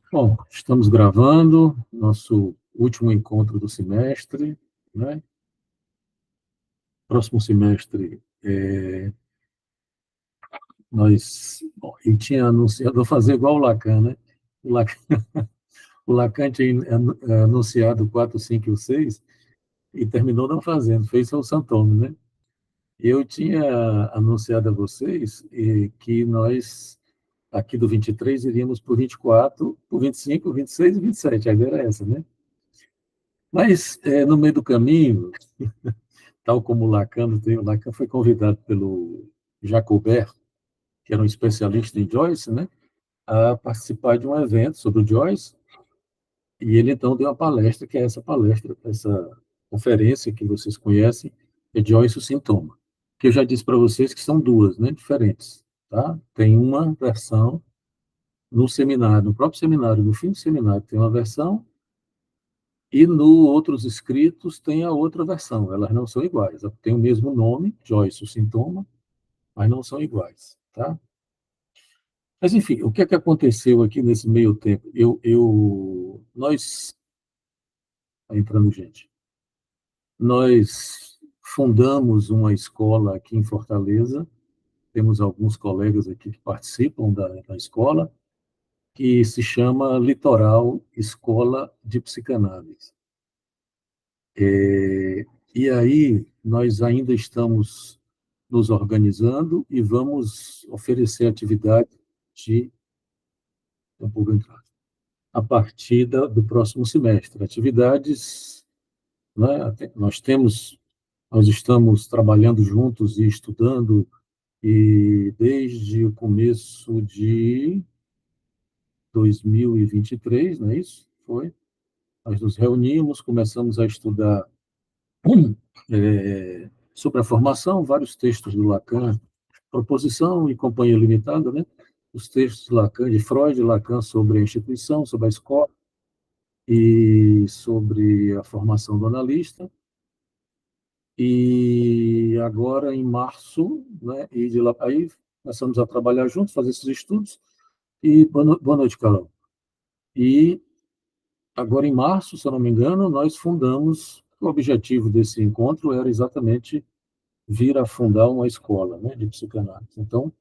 Bom, estamos gravando nosso último encontro do semestre, né? Próximo semestre, bom, ele tinha anunciado, vou fazer igual o Lacan, né? O Lacan, o Lacan tinha anunciado 4, 5 e o 6 e terminou não fazendo, fez só o Santoro, né? Eu tinha anunciado a vocês que nós, aqui do 23, iríamos para o 24, para o 25, 26 e 27, a ideia era essa, né? Mas, no meio do caminho, tal como o Lacan foi convidado pelo Jacobert, que era um especialista em Joyce, né, a participar de um evento sobre o Joyce, e ele então deu uma palestra, que é essa palestra, essa conferência que vocês conhecem, é Joyce o Sintoma, que eu já disse para vocês que são duas, né, diferentes, tá? Tem uma versão no seminário, no próprio seminário, no fim do seminário tem uma versão, e no outros escritos tem a outra versão, elas não são iguais, tem o mesmo nome, Joyce o Sintoma, mas não são iguais, tá? Mas, enfim, o que é que aconteceu aqui nesse meio tempo? Nós, tá entrando gente, nós fundamos uma escola aqui em Fortaleza, temos alguns colegas aqui que participam da escola, que se chama Litoral Escola de Psicanálise. E aí, nós ainda estamos nos organizando e vamos oferecer atividade de a partir do próximo semestre. Atividades, né, nós estamos trabalhando juntos e estudando, e desde o começo de 2023, não é isso? Foi? Nós nos reunimos, começamos a estudar sobre a formação, vários textos do Lacan, Proposição e Companhia Limitada, né? Os textos de Lacan, de Freud e Lacan sobre a instituição, sobre a escola, e sobre a formação do analista. E agora, em março, né, e de lá, aí começamos a trabalhar juntos, fazer esses estudos. E boa noite, Carol. E agora, em março, se eu não me engano, nós fundamos. O objetivo desse encontro era exatamente vir a fundar uma escola, né, de psicanálise. Então,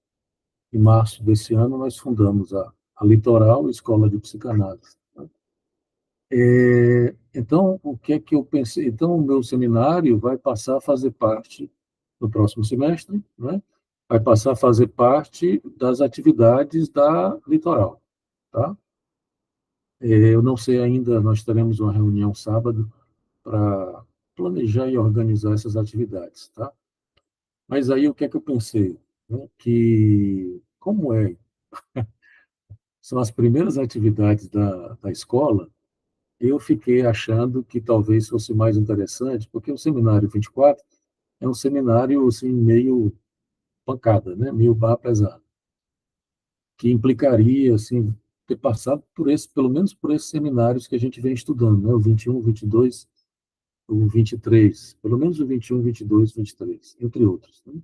em março desse ano, nós fundamos a Litoral Escola de Psicanálise. Então, o que é que eu pensei? Então, o meu seminário vai passar a fazer parte, no próximo semestre, né? Vai passar a fazer parte das atividades da Litoral, tá? Eu não sei ainda, nós teremos uma reunião sábado para planejar e organizar essas atividades, tá? Mas aí, o que é que eu pensei? Né? Que, como são as primeiras atividades da escola, eu fiquei achando que talvez fosse mais interessante, porque o seminário 24 é um seminário assim, meio pancada, né? Meio barra pesada, que implicaria assim, ter passado por esse, pelo menos por esses seminários que a gente vem estudando, né? O 21, 22, o 23, pelo menos o 21, 22, 23, entre outros. Né?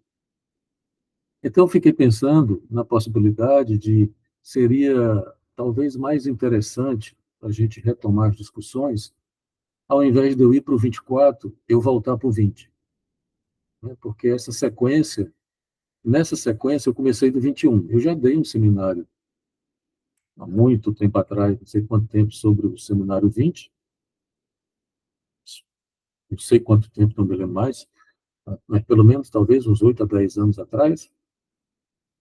Então, eu fiquei pensando na possibilidade de seria talvez mais interessante a gente retomar as discussões ao invés de eu ir para o 24, eu voltar para o 20. Né? Porque nessa sequência, eu comecei do 21. Eu já dei um seminário há muito tempo atrás, não sei quanto tempo, sobre o seminário 20, não sei quanto tempo, não me lembro mais, mas pelo menos talvez uns 8 a 10 anos atrás.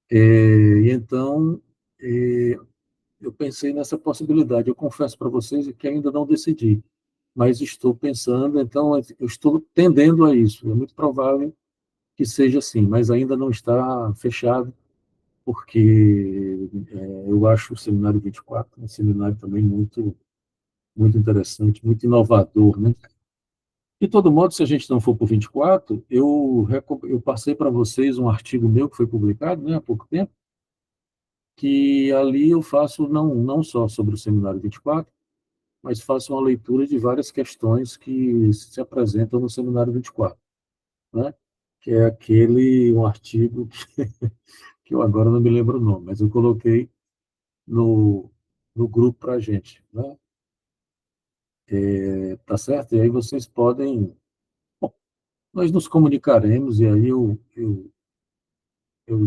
E então, é, eu pensei nessa possibilidade. Eu confesso para vocês que ainda não decidi, mas estou pensando, então eu estou tendendo a isso. É muito provável que seja assim, mas ainda não está fechado, porque eu acho o seminário 24 um seminário também muito interessante, muito inovador, né? De todo modo, se a gente não for para o 24, eu passei para vocês um artigo meu que foi publicado, né, há pouco tempo, que ali eu faço não só sobre o seminário 24, mas faço uma leitura de várias questões que se apresentam no seminário 24, né? Que é um artigo que eu agora não me lembro o nome, mas eu coloquei no, no grupo para a gente, né? Tá certo? E aí vocês podem... Bom, nós nos comunicaremos e aí eu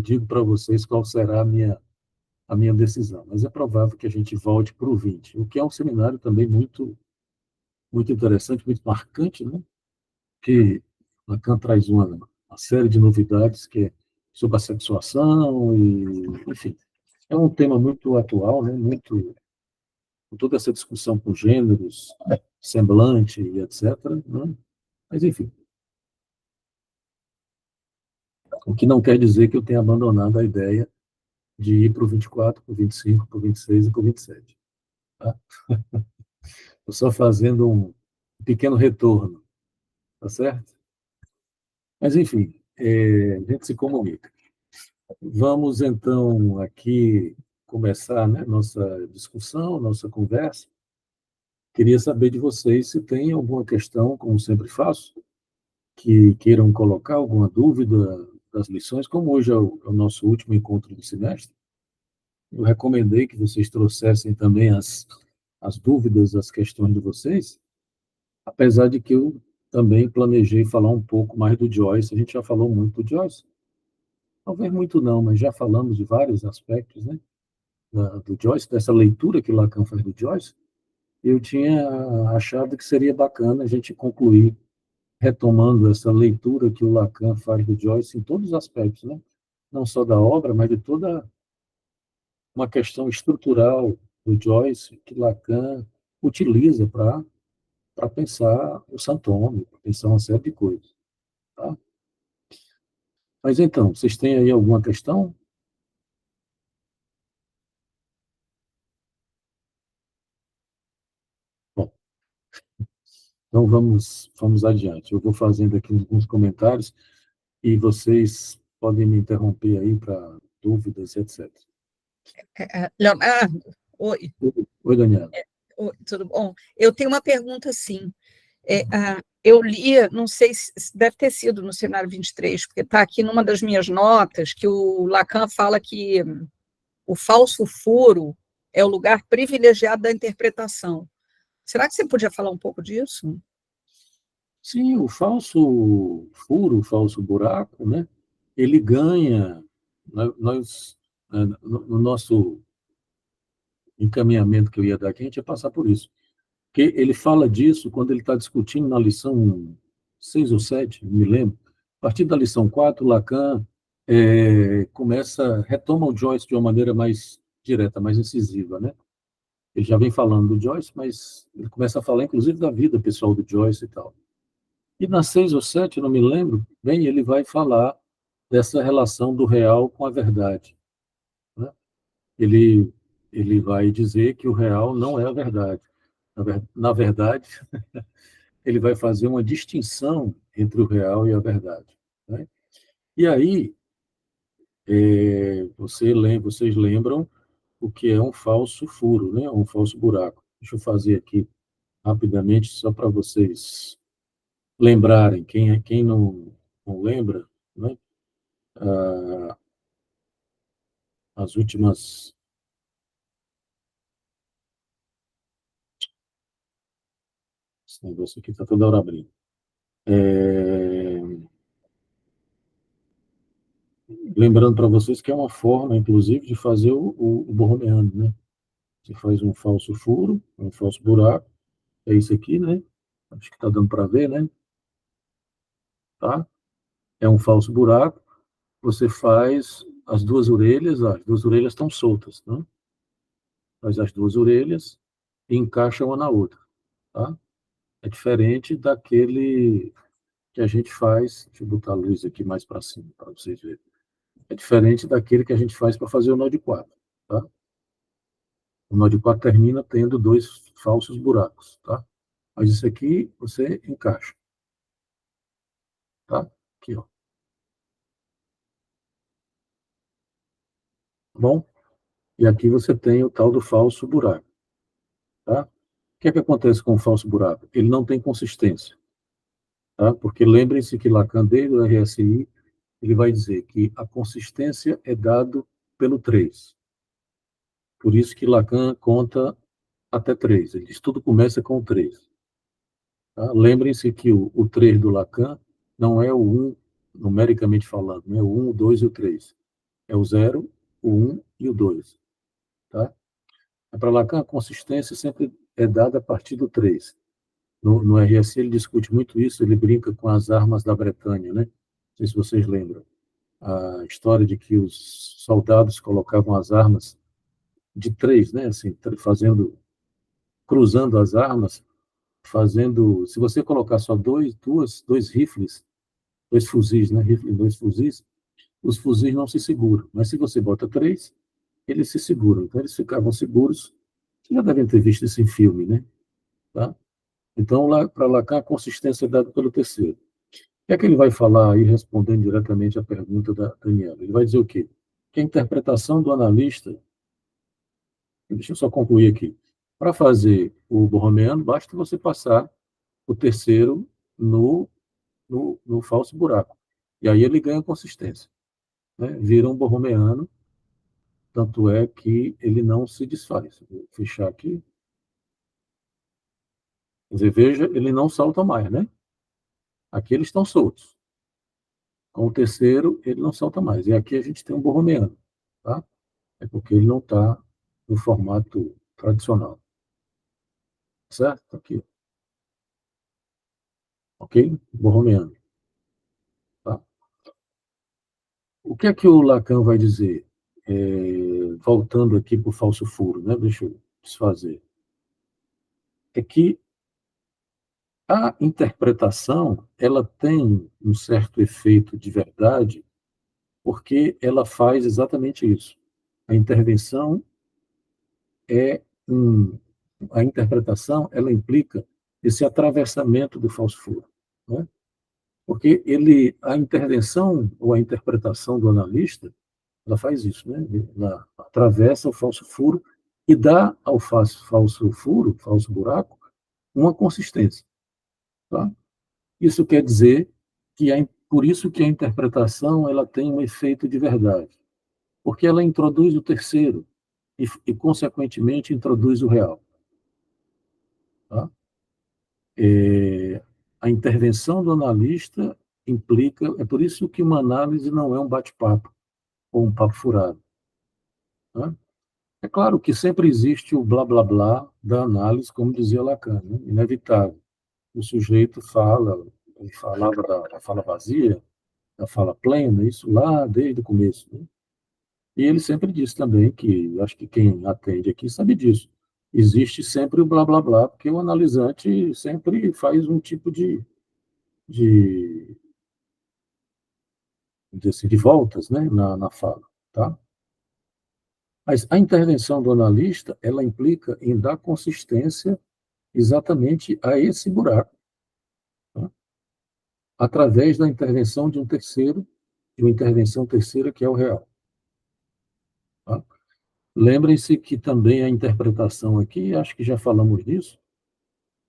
digo para vocês qual será a minha decisão. Mas é provável que a gente volte para o 20, o que é um seminário também muito interessante, muito marcante, né? Que Lacan traz uma série de novidades que é sobre a sexuação e, enfim, é um tema muito atual, né? Muito, com toda essa discussão com gêneros, semblante e etc., né? Mas, enfim, o que não quer dizer que eu tenha abandonado a ideia de ir para o 24, para o 25, para o 26 e para o 27. Tá? Estou só fazendo um pequeno retorno, tá certo? Mas, enfim, a gente se comunica. Vamos, então, aqui começar, né, nossa discussão, nossa conversa. Queria saber de vocês se tem alguma questão, como sempre faço, que queiram colocar, alguma dúvida das lições, como hoje é o nosso último encontro do semestre. Eu recomendei que vocês trouxessem também as dúvidas, as questões de vocês, apesar de que eu também planejei falar um pouco mais do Joyce. A gente já falou muito do Joyce, talvez muito não, mas já falamos de vários aspectos, né, do Joyce, dessa leitura que Lacan faz do Joyce. Eu tinha achado que seria bacana a gente concluir retomando essa leitura que o Lacan faz do Joyce em todos os aspectos, né? Não só da obra, mas de toda uma questão estrutural do Joyce que Lacan utiliza para pensar o Santome, para pensar uma série de coisas. Tá? Mas então, vocês têm aí alguma questão? Bom, então vamos adiante. Eu vou fazendo aqui alguns comentários e vocês podem me interromper aí para dúvidas, etc. Leonardo, oi. Oi, Daniela. Oi, tudo bom? Eu tenho uma pergunta, sim. Eu li, não sei se deve ter sido no cenário 23, porque está aqui numa das minhas notas, que o Lacan fala que o falso furo é o lugar privilegiado da interpretação. Será que você podia falar um pouco disso? Sim, o falso furo, o falso buraco, né? Ele ganha, nós, no nosso encaminhamento que eu ia dar aqui, a gente ia passar por isso. Porque ele fala disso quando ele está discutindo na lição 6 ou 7, não me lembro. A partir da lição 4, Lacan retoma o Joyce de uma maneira mais direta, mais incisiva, né? Ele já vem falando do Joyce, mas ele começa a falar, inclusive, da vida pessoal do Joyce e tal. E na 6 ou 7, não me lembro bem, ele vai falar dessa relação do real com a verdade, né? Ele, ele vai dizer que o real não é a verdade. Na verdade, ele vai fazer uma distinção entre o real e a verdade, né? E aí, vocês lembram o que é um falso furo, né? Um falso buraco. Deixa eu fazer aqui rapidamente, só para vocês lembrarem, quem não lembra, né? As últimas... Esse negócio aqui está toda hora abrindo. Lembrando para vocês que é uma forma, inclusive, de fazer o borromeano, né? Você faz um falso furo, um falso buraco, é isso aqui, né? Acho que está dando para ver, né? Tá? É um falso buraco, você faz as duas orelhas estão soltas, né? Faz as duas orelhas e encaixa uma na outra, tá? É diferente daquele que a gente faz, deixa eu botar a luz aqui mais para cima, para vocês verem. É diferente daquele que a gente faz para fazer o nó de quatro, tá? O nó de quatro termina tendo dois falsos buracos, tá? Mas isso aqui você encaixa, tá? Aqui, ó. Bom, e aqui você tem o tal do falso buraco, tá? O que é que acontece com o falso buraco? Ele não tem consistência, tá? Porque lembrem-se que Lacan, desde o RSI, ele vai dizer que a consistência é dado pelo 3. Por isso que Lacan conta até 3. Ele diz tudo começa com o 3. Tá? Lembrem-se que o 3 do Lacan não é o 1, numericamente falando, não é o 1, o 2 e o 3. É o 0, o 1 e o 2. Tá? Para Lacan, a consistência sempre é dada a partir do 3. No RSC ele discute muito isso, ele brinca com as armas da Bretanha, né? Não sei se vocês lembram. A história de que os soldados colocavam as armas de 3, né? Assim, cruzando as armas, se você colocar só dois rifles, dois fuzis, né? Dois fuzis, os fuzis não se seguram. Mas se você bota 3, eles se seguram. Então eles ficavam seguros. Vocês já devem ter visto isso em filme, né? Tá? Então, para Lacan, a consistência é dada pelo terceiro. O que é que ele vai falar aí, respondendo diretamente à pergunta da Daniela? Ele vai dizer o quê? Que a interpretação do analista, deixa eu só concluir aqui, para fazer o borromeano, basta você passar o terceiro no falso buraco. E aí ele ganha consistência. Né? Vira um borromeano, tanto é que ele não se desfaz. Vou fechar aqui. Quer dizer, veja, ele não salta mais, né? Aqui eles estão soltos. Com o terceiro, ele não salta mais. E aqui a gente tem um borromeano, tá? É porque ele não está no formato tradicional. Certo? Aqui. Ok? Borromeano. Tá? O que é que o Lacan vai dizer? Voltando aqui para o falso furo, né? Deixa eu desfazer. É que a interpretação, ela tem um certo efeito de verdade, porque ela faz exatamente isso. A intervenção é a interpretação, ela implica esse atravessamento do falso furo, né? Porque a intervenção ou a interpretação do analista, ela faz isso, né? Ela atravessa o falso furo e dá ao falso furo, falso buraco, uma consistência, tá? Isso quer dizer que por isso que a interpretação ela tem um efeito de verdade, porque ela introduz o terceiro consequentemente, introduz o real. Tá? A intervenção do analista implica, é por isso que uma análise não é um bate-papo ou um papo furado. Tá? É claro que sempre existe o blá blá blá da análise, como dizia Lacan, né? Inevitável. O sujeito fala, ele falava da fala vazia, da fala plena, isso lá desde o começo. Né? E ele sempre disse também que, acho que quem atende aqui sabe disso, existe sempre o blá blá blá, porque o analisante sempre faz um tipo de, de voltas, né, na fala. Tá? Mas a intervenção do analista, ela implica em dar consistência exatamente a esse buraco, tá? Através da intervenção de um terceiro, de uma intervenção terceira que é o real. Tá? Lembrem-se que também a interpretação aqui, acho que já falamos disso,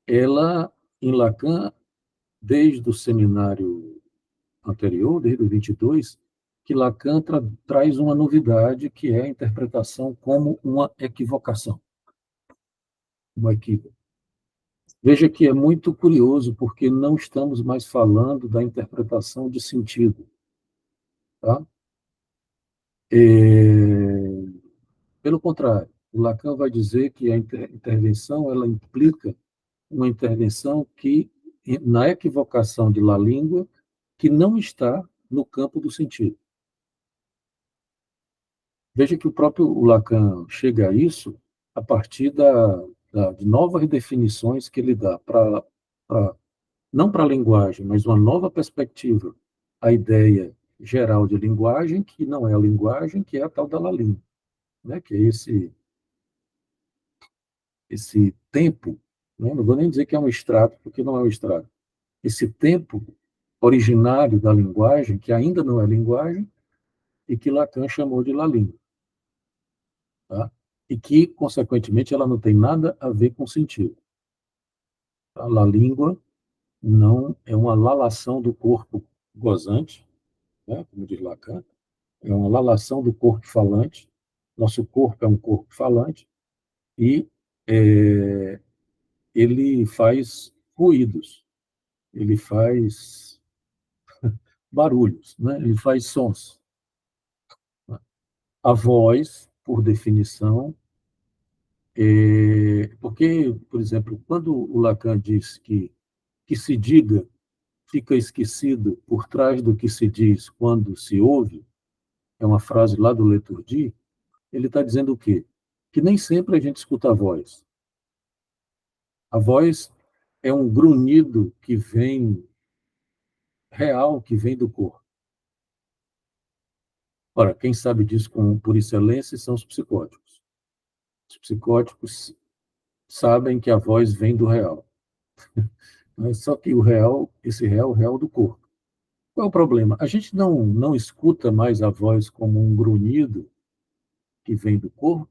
ela, em Lacan, desde o seminário anterior, desde o 22, que Lacan traz uma novidade, que é a interpretação como uma equivocação, um equívoco. Veja que é muito curioso, porque não estamos mais falando da interpretação de sentido. Tá? Pelo contrário, o Lacan vai dizer que a intervenção ela implica uma intervenção que, na equivocação de la língua, que não está no campo do sentido. Veja que o próprio Lacan chega a isso a partir de novas definições que ele dá não para a linguagem, mas uma nova perspectiva, a ideia geral de linguagem, que não é a linguagem, que é a tal da la língua, né? Que é esse tempo, né? Não vou nem dizer que é um extrato, porque não é um extrato, esse tempo originário da linguagem, que ainda não é linguagem, e que Lacan chamou de la língua. Tá? E que, consequentemente, ela não tem nada a ver com sentido. A la língua não é uma lalação do corpo gozante, né, como diz Lacan, é uma lalação do corpo falante, Nosso corpo é um corpo falante e ele faz ruídos, ele faz barulhos, né? Ele faz sons. A voz, por definição, porque, por exemplo, quando o Lacan diz que se diga fica esquecido por trás do que se diz quando se ouve, é uma frase lá do Leturdi, ele está dizendo o quê? Que nem sempre a gente escuta a voz. A voz é um grunhido que vem real, que vem do corpo. Ora, quem sabe disso por excelência são os psicóticos. Os psicóticos sabem que a voz vem do real. Mas só que esse real é o real do corpo. Qual é o problema? A gente não escuta mais a voz como um grunhido que vem do corpo,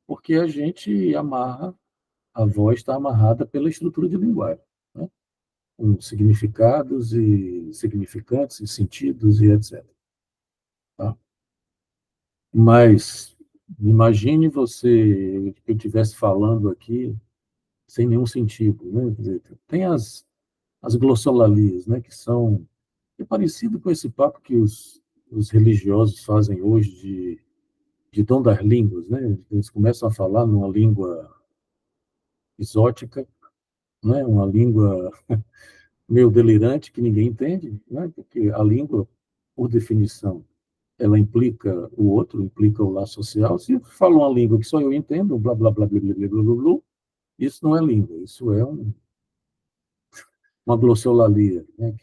porque a gente amarra, a voz está amarrada pela estrutura de linguagem, né? Com significados e significantes e sentidos e etc. Tá? Mas imagine você que eu estivesse falando aqui sem nenhum sentido, né? Quer dizer, tem as glossolalias, né? Que são parecido com esse papo que os religiosos fazem hoje de dom das línguas, né? Eles começam a falar numa língua exótica, né? Uma língua meio delirante que ninguém entende, né? Porque a língua, por definição, ela implica o outro, implica o laço social. Se eu falo uma língua que só eu entendo, blá, blá, blá, blá, blá, blá, blá, blá, blá, isso não é língua, isso é uma glossolalia, né?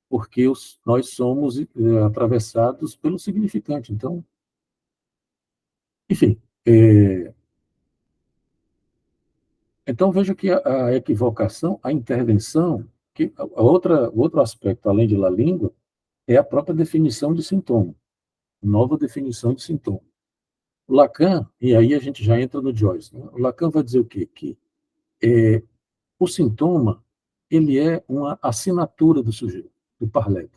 Porque nós somos atravessados pelo significante. Então, enfim, então veja que a equivocação, a intervenção, que o outro aspecto, além de la língua, é a própria definição de sintoma, nova definição de sintoma. O Lacan, e aí a gente já entra no Joyce, né? O Lacan vai dizer o quê? Que o sintoma, ele é uma assinatura do sujeito, do parlete.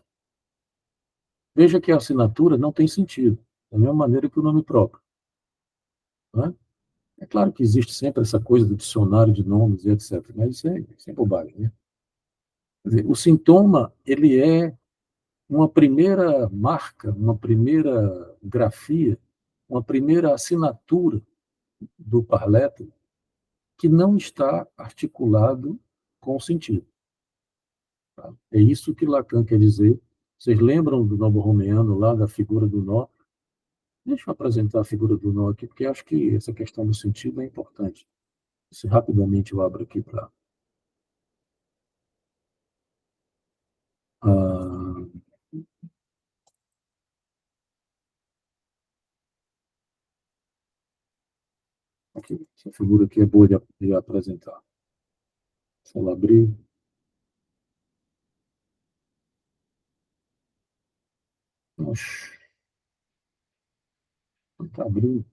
Veja que a assinatura não tem sentido, da mesma maneira que o nome próprio. Né? É claro que existe sempre essa coisa do dicionário de nomes e etc., mas isso é bobagem, né? Quer dizer, o sintoma, ele é uma primeira marca, uma primeira grafia, uma primeira assinatura do parlete que não está articulado com o sentido. Tá? É isso que Lacan quer dizer. Vocês lembram do Novo Romeano, lá da figura do nó? Deixa eu apresentar a figura do nó aqui, porque acho que essa questão do sentido é importante. Se rapidamente eu abro aqui para... aqui, essa figura aqui é boa de apresentar. Se ela abrir... Oxe, não está abrindo.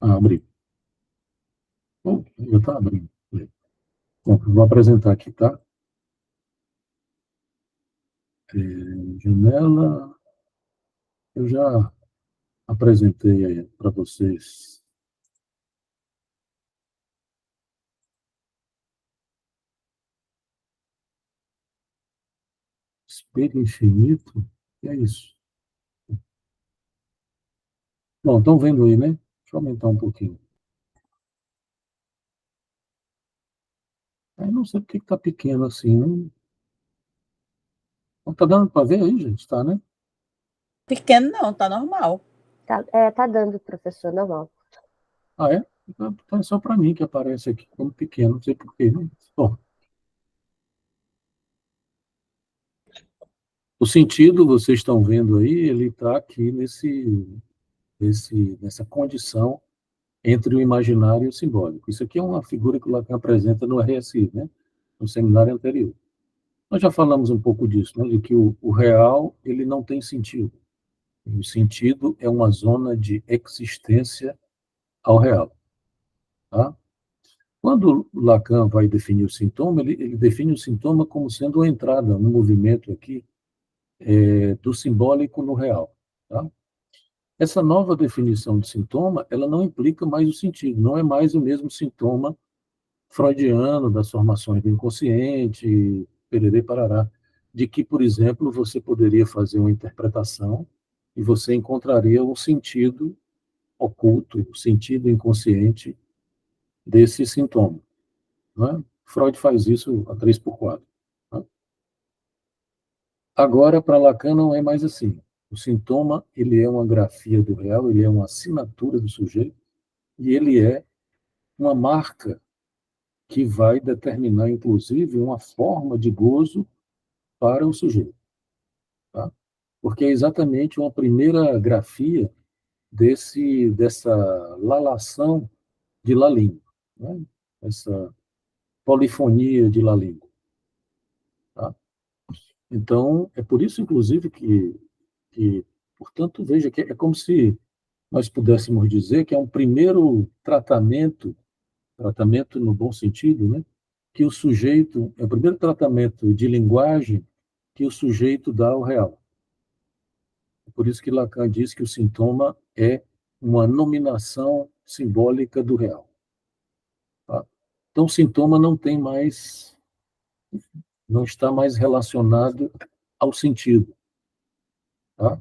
Ah, abri. Bom, já está abrindo. Bom, vou apresentar aqui, tá? Janela, eu já apresentei para vocês. Espelho infinito, que é isso? Bom, estão vendo aí, né? Deixa eu aumentar um pouquinho. Eu não sei por que está pequeno assim, não. Está dando para ver aí, gente? Está, né? Pequeno não, tá normal. Tá dando, professor, normal. Ah, é? Então é só para mim que aparece aqui como pequeno, não sei por quê, né? Bom, o sentido, vocês estão vendo aí, ele está aqui nessa condição entre o imaginário e o simbólico. Isso aqui é uma figura que o Lacan apresenta no RSI, né? No seminário anterior. Nós já falamos um pouco disso, né? De que o real ele não tem sentido. O sentido é uma zona de existência ao real. Tá? Quando Lacan vai definir o sintoma, ele define o sintoma como sendo uma entrada, um movimento aqui, do simbólico no real. Tá? Essa nova definição de sintoma, ela não implica mais o sentido, não é mais o mesmo sintoma freudiano das formações do inconsciente, pererê parará, de que, por exemplo, você poderia fazer uma interpretação e você encontraria um sentido oculto, o sentido inconsciente desse sintoma. Né? Freud faz isso a 3x4. Né? Agora, para Lacan, não é mais assim. O sintoma, ele é uma grafia do real, ele é uma assinatura do sujeito, e ele é uma marca que vai determinar, inclusive, uma forma de gozo para o sujeito. Tá? Porque é exatamente uma primeira grafia dessa lalação de Lalingo, né? Essa polifonia de Lalingo. Tá? Então, é por isso, inclusive, que, portanto, veja que é como se nós pudéssemos dizer que é um primeiro tratamento no bom sentido, né? Que o sujeito, é o primeiro tratamento de linguagem que o sujeito dá ao real. É por isso que Lacan diz que o sintoma é uma nominação simbólica do real. Tá? Então, o sintoma não está mais relacionado ao sentido. Tá?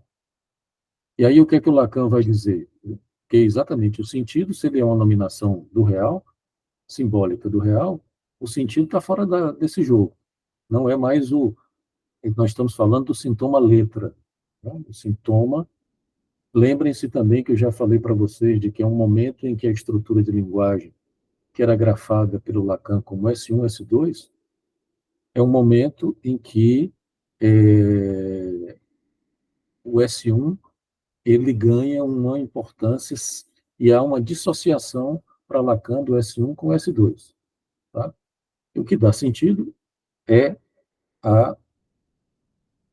E aí, o que é que o Lacan vai dizer? Que exatamente o sentido, se ele é uma nominação do real, simbólica do real, o sentido está fora desse jogo. Não é mais nós estamos falando do sintoma letra. Né? O sintoma, lembrem-se também que eu já falei para vocês de que é um momento em que a estrutura de linguagem, que era grafada pelo Lacan como S1, S2, é um momento em que o S1 ele ganha uma importância e há uma dissociação para Lacan do S1 com o S2. Tá? E o que dá sentido é a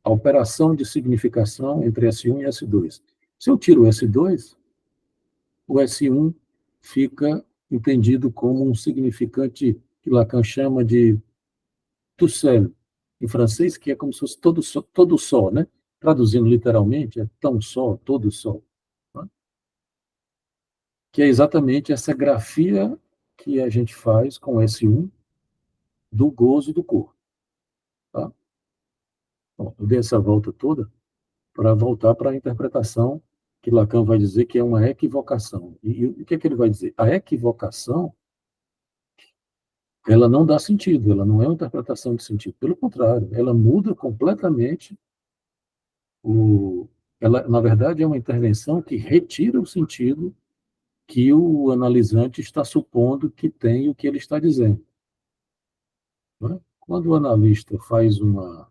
operação de significação entre S1 e S2. Se eu tiro o S2, o S1 fica entendido como um significante que Lacan chama de tout seul, em francês, que é como se fosse todo só, né? Traduzindo literalmente, é tão só, todo só. Né? Que é exatamente essa grafia que a gente faz com S1 do gozo do corpo. Tá? Bom, eu dei essa volta toda para voltar para a interpretação que Lacan vai dizer que é uma equivocação. E o que é que ele vai dizer? A equivocação, ela não dá sentido, ela não é uma interpretação de sentido. Pelo contrário, ela muda completamente ela, na verdade, é uma intervenção que retira o sentido que o analisante está supondo que tem o que ele está dizendo. Né? Quando o analista faz uma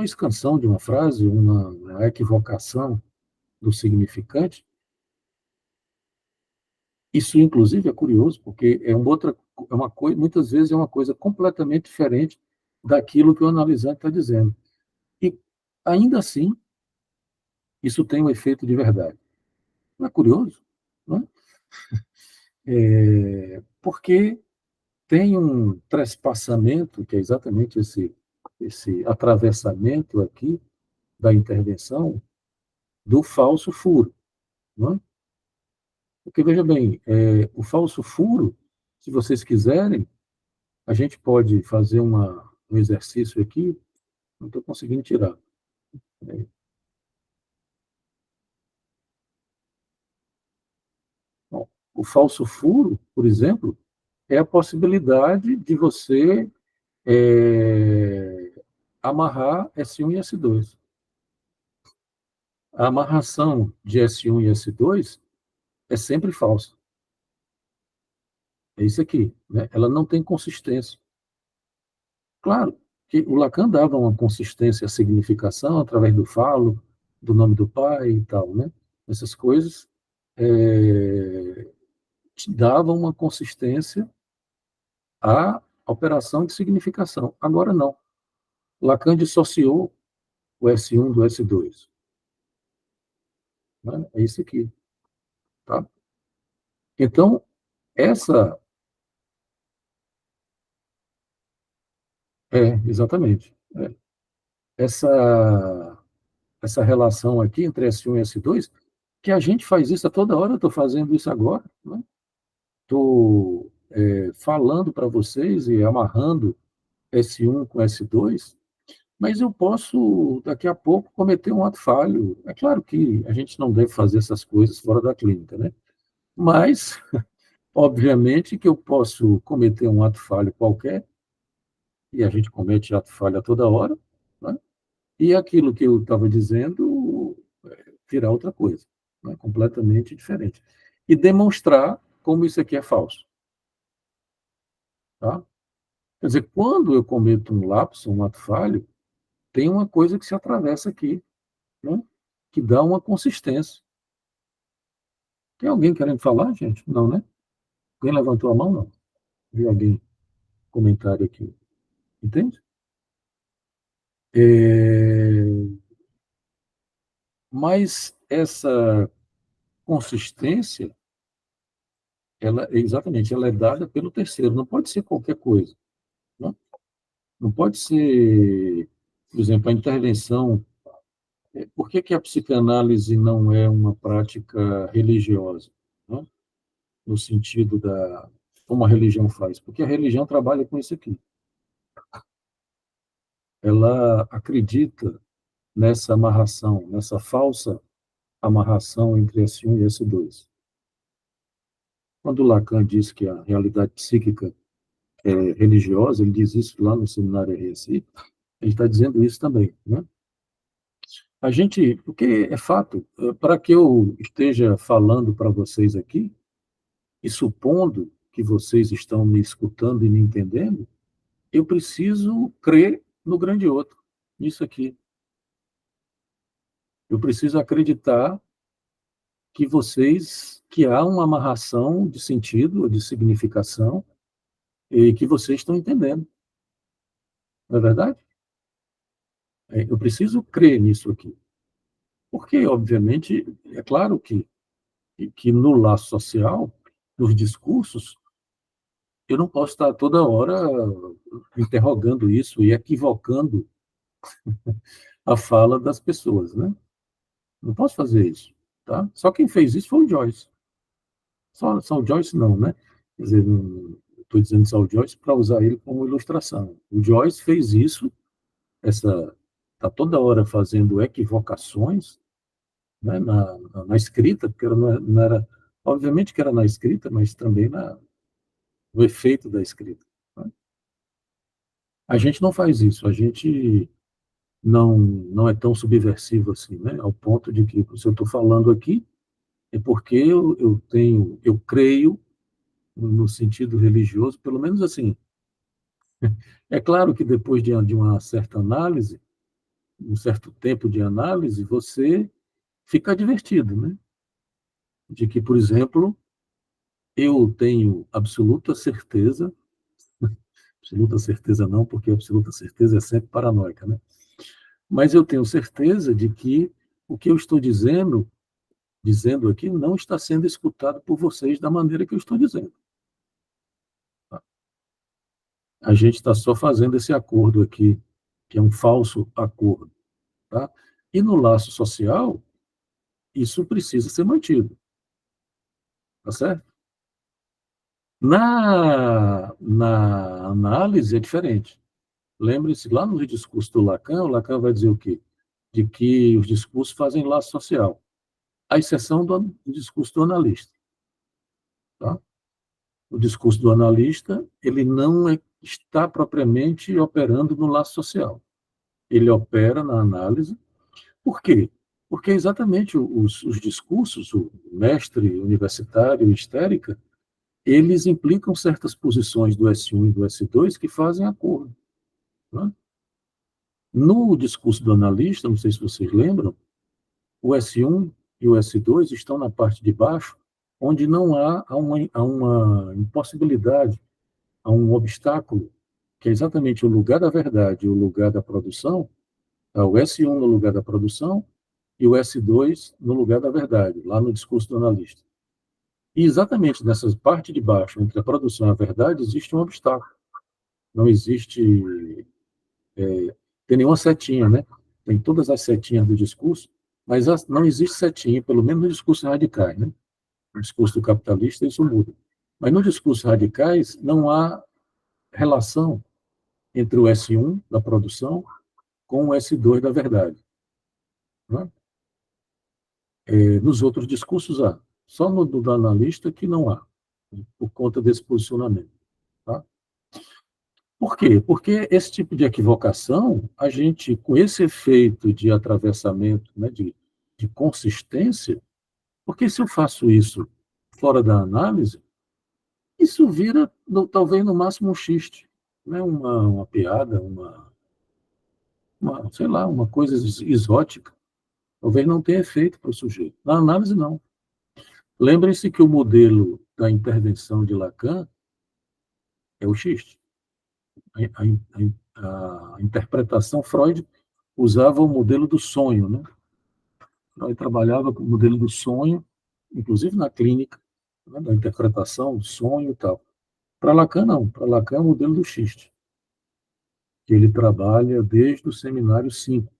escansão de uma frase, uma equivocação do significante, isso, inclusive, é curioso, porque é uma coisa, muitas vezes é uma coisa completamente diferente daquilo que o analisante está dizendo. E, ainda assim, isso tem um efeito de verdade. Não é curioso? Não é? Porque tem um trespassamento, que é exatamente esse atravessamento aqui da intervenção do falso furo. Não é? Porque, veja bem, o falso furo, se vocês quiserem, a gente pode fazer um exercício aqui, não estou conseguindo tirar. Bom, o falso furo, por exemplo, é a possibilidade de você amarrar S1 e S2. A amarração de S1 e S2 é sempre falsa. É isso aqui. Né? Ela não tem consistência. Claro que o Lacan dava uma consistência à significação através do falo, do nome do pai e tal. Né? Essas coisas davam uma consistência à operação de significação. Agora não. Lacan dissociou o S1 do S2. Né? É isso aqui. Tá? Então, essa Exatamente. Essa relação aqui entre S1 e S2, que a gente faz isso a toda hora, eu estou fazendo isso agora, né? Estou falando para vocês e amarrando S1 com S2, mas eu posso, daqui a pouco, cometer um ato falho. É claro que a gente não deve fazer essas coisas fora da clínica, né? Mas, obviamente, que eu posso cometer um ato falho qualquer, e a gente comete ato falho a toda hora, né? E aquilo que eu estava dizendo virar outra coisa, né? Completamente diferente. E demonstrar como isso aqui é falso. Tá? Quer dizer, quando eu cometo um lapso, um ato falho, tem uma coisa que se atravessa aqui, né? Que dá uma consistência. Tem alguém querendo falar, gente? Não, né? Alguém levantou a mão? Não. Vi alguém comentário aqui. Entende? Mas essa consistência, exatamente, ela é dada pelo terceiro. Não pode ser qualquer coisa. Né? Não pode ser, por exemplo, a intervenção. Por que que a psicanálise não é uma prática religiosa? Né? No sentido da como a religião faz, porque a religião trabalha com isso aqui. Ela acredita nessa amarração, nessa falsa amarração entre S1 e S2. Quando Lacan diz que a realidade psíquica é religiosa, ele diz isso lá no seminário RSI, ele está dizendo isso também, né? A gente, porque é fato, para que eu esteja falando para vocês aqui, e supondo que vocês estão me escutando e me entendendo, eu preciso crer no grande outro, nisso aqui. Eu preciso acreditar que há uma amarração de sentido, de significação, e que vocês estão entendendo. Não é verdade? Eu preciso crer nisso aqui. Porque, obviamente, é claro que no laço social, nos discursos, eu não posso estar toda hora interrogando isso e equivocando a fala das pessoas, né? Não posso fazer isso, tá? Só quem fez isso foi o Joyce. Só o Joyce não, né? Quer dizer, estou dizendo só o Joyce para usar ele como ilustração. O Joyce fez isso, está toda hora fazendo equivocações, né, na escrita, porque não era, obviamente que era na escrita, mas também no efeito da escrita. Né? A gente não faz isso, a gente não é tão subversivo assim, né, ao ponto de que, se eu estou falando aqui, é porque eu creio no sentido religioso, pelo menos assim. É claro que depois de uma certa análise, um certo tempo de análise, você fica advertido, né? De que, por exemplo, eu tenho absoluta certeza não, porque absoluta certeza é sempre paranoica, né? Mas eu tenho certeza de que o que eu estou dizendo aqui, não está sendo escutado por vocês da maneira que eu estou dizendo. Tá? A gente está só fazendo esse acordo aqui, que é um falso acordo. Tá? E no laço social, isso precisa ser mantido. Tá certo? Na análise é diferente. Lembre-se, lá no discurso do Lacan, o Lacan vai dizer o quê? De que os discursos fazem laço social, à exceção do discurso do analista. Tá? O discurso do analista, ele não está propriamente operando no laço social. Ele opera na análise. Por quê? Porque exatamente os discursos, o mestre universitário e histérica, eles implicam certas posições do S1 e do S2 que fazem acordo. Né? No discurso do analista, não sei se vocês lembram, o S1 e o S2 estão na parte de baixo, onde não há uma impossibilidade, há um obstáculo, que é exatamente o lugar da verdade, o lugar da produção, há o S1 no lugar da produção e o S2 no lugar da verdade, lá no discurso do analista. E exatamente nessa parte de baixo, entre a produção e a verdade, existe um obstáculo. Não existe tem nenhuma setinha, né? Tem todas as setinhas do discurso, mas não existe setinha, pelo menos no discurso radicais, né? No discurso do capitalista isso muda. Mas no discurso radicais não há relação entre o S1 da produção com o S2 da verdade. Né? Nos outros discursos há. Só no do analista que não há, por conta desse posicionamento. Tá? Por quê? Porque esse tipo de equivocação, a gente, com esse efeito de atravessamento, né, de consistência, porque se eu faço isso fora da análise, isso vira, talvez, no máximo um xiste, né, uma piada, sei lá, uma coisa exótica. Talvez não tenha efeito para o sujeito. Na análise, não. Lembrem-se que o modelo da intervenção de Lacan é o xiste. A interpretação, Freud usava o modelo do sonho, né? Freud trabalhava com o modelo do sonho, inclusive na clínica, né, da interpretação do sonho e tal. Para Lacan, não. Para Lacan é o modelo do xiste, que ele trabalha desde o seminário 5,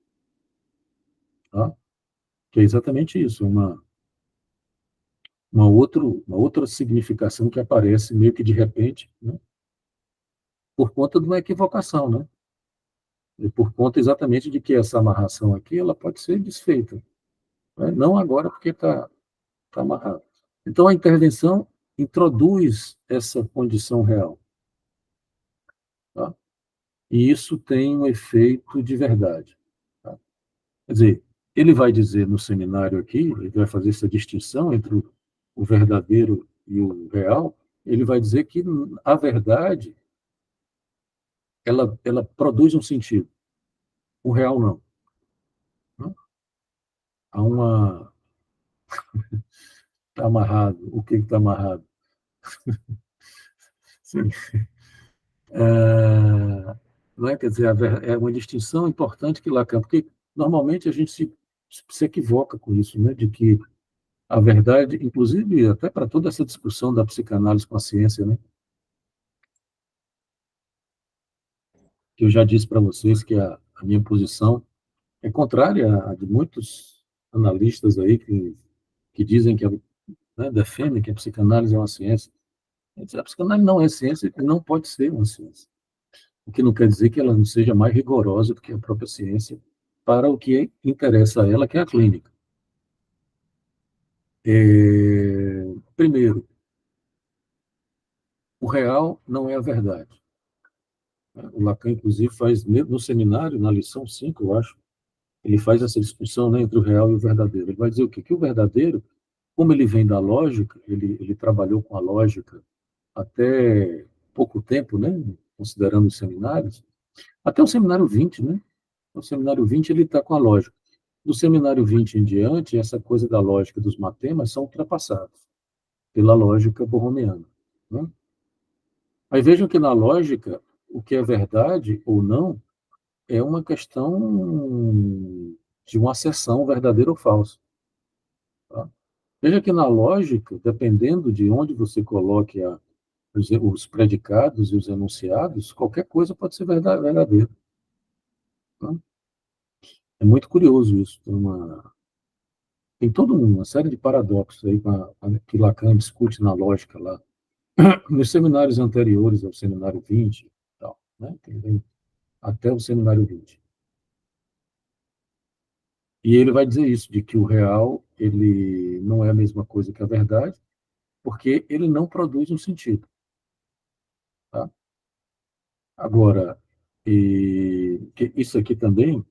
tá? Que é exatamente isso, uma outra significação que aparece meio que de repente, né, por conta de uma equivocação, né? E por conta exatamente de que essa amarração aqui ela pode ser desfeita, né? Não agora porque tá amarrado. Então a intervenção introduz essa condição real, tá? E isso tem um efeito de verdade, tá? Quer dizer, ele vai dizer no seminário aqui, ele vai fazer essa distinção entre o verdadeiro e o real, ele vai dizer que a verdade ela produz um sentido, o real não. Né? Há uma... Está amarrado. O que está amarrado? Sim. Não é? Quer dizer, é uma distinção importante que Lacan, porque normalmente a gente se equivoca com isso, né? De que a verdade, inclusive até para toda essa discussão da psicanálise com a ciência, né? Que eu já disse para vocês que a minha posição é contrária à de muitos analistas aí que dizem que, né, defendem que a psicanálise é uma ciência. A psicanálise não é ciência e não pode ser uma ciência. O que não quer dizer que ela não seja mais rigorosa do que a própria ciência para o que interessa a ela, que é a clínica. Primeiro, o real não é a verdade. O Lacan, inclusive, faz, no seminário, na lição 5, eu acho, ele faz essa discussão, né, entre o real e o verdadeiro. Ele vai dizer o quê? Que o verdadeiro, como ele vem da lógica, ele trabalhou com a lógica até pouco tempo, né, considerando os seminários, até o seminário 20, né? No seminário 20 ele está com a lógica. Do seminário 20 em diante, essa coisa da lógica dos matemas são ultrapassadas pela lógica borromeana. Né? Aí vejam que na lógica, o que é verdade ou não é uma questão de uma acessão verdadeira ou falsa. Tá? Veja que na lógica, dependendo de onde você coloque os predicados e os enunciados, qualquer coisa pode ser verdadeira. Tá? É muito curioso isso. Tem toda uma série de paradoxos aí que Lacan discute na lógica lá, nos seminários anteriores ao seminário 20, tal, né? Até o seminário 20. E ele vai dizer isso, de que o real ele não é a mesma coisa que a verdade, porque ele não produz um sentido. Tá? Agora, isso aqui também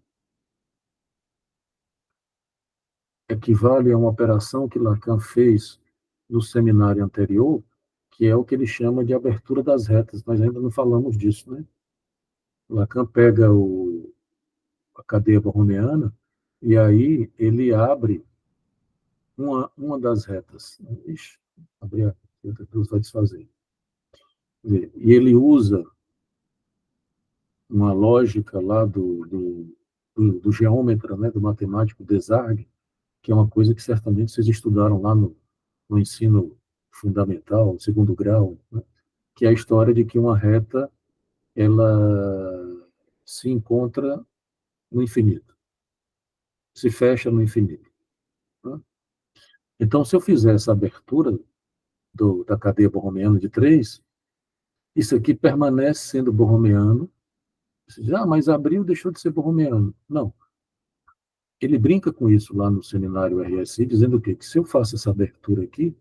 equivale a uma operação que Lacan fez no seminário anterior, que é o que ele chama de abertura das retas. Nós ainda não falamos disso, né? Lacan pega a cadeia borromeana e aí ele abre uma das retas. Ixi, abrir a outra cruz vai desfazer. E ele usa uma lógica lá do geômetra, né, do matemático Desargues, que é uma coisa que certamente vocês estudaram lá no ensino fundamental, segundo grau, né, que é a história de que uma reta ela se encontra no infinito, se fecha no infinito. Tá? Então, se eu fizer essa abertura da cadeia borromeana de 3, isso aqui permanece sendo borromeano. Você diz, mas abriu, deixou de ser borromeano. Não. Ele brinca com isso lá no seminário RSI, dizendo o quê? Que se eu faço essa abertura aqui,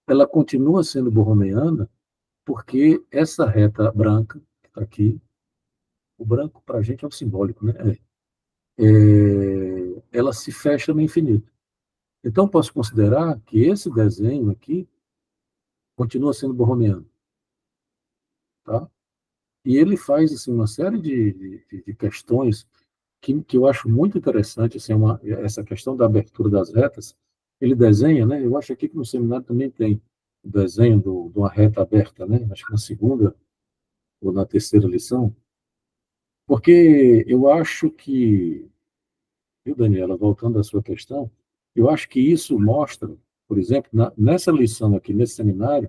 ela continua sendo borromeana, porque essa reta branca, que está aqui, o branco para a gente é o simbólico, né? Ela se fecha no infinito. Então, posso considerar que esse desenho aqui continua sendo borromeano. Tá? E ele faz assim, uma série de questões que eu acho muito interessante, assim, essa questão da abertura das retas. Ele desenha, né? Eu acho aqui que no seminário também tem o desenho de uma reta aberta, né? Acho que na segunda ou na terceira lição. Porque eu acho que, viu, Daniela, voltando à sua questão, eu acho que isso mostra, por exemplo, nessa lição aqui, nesse seminário,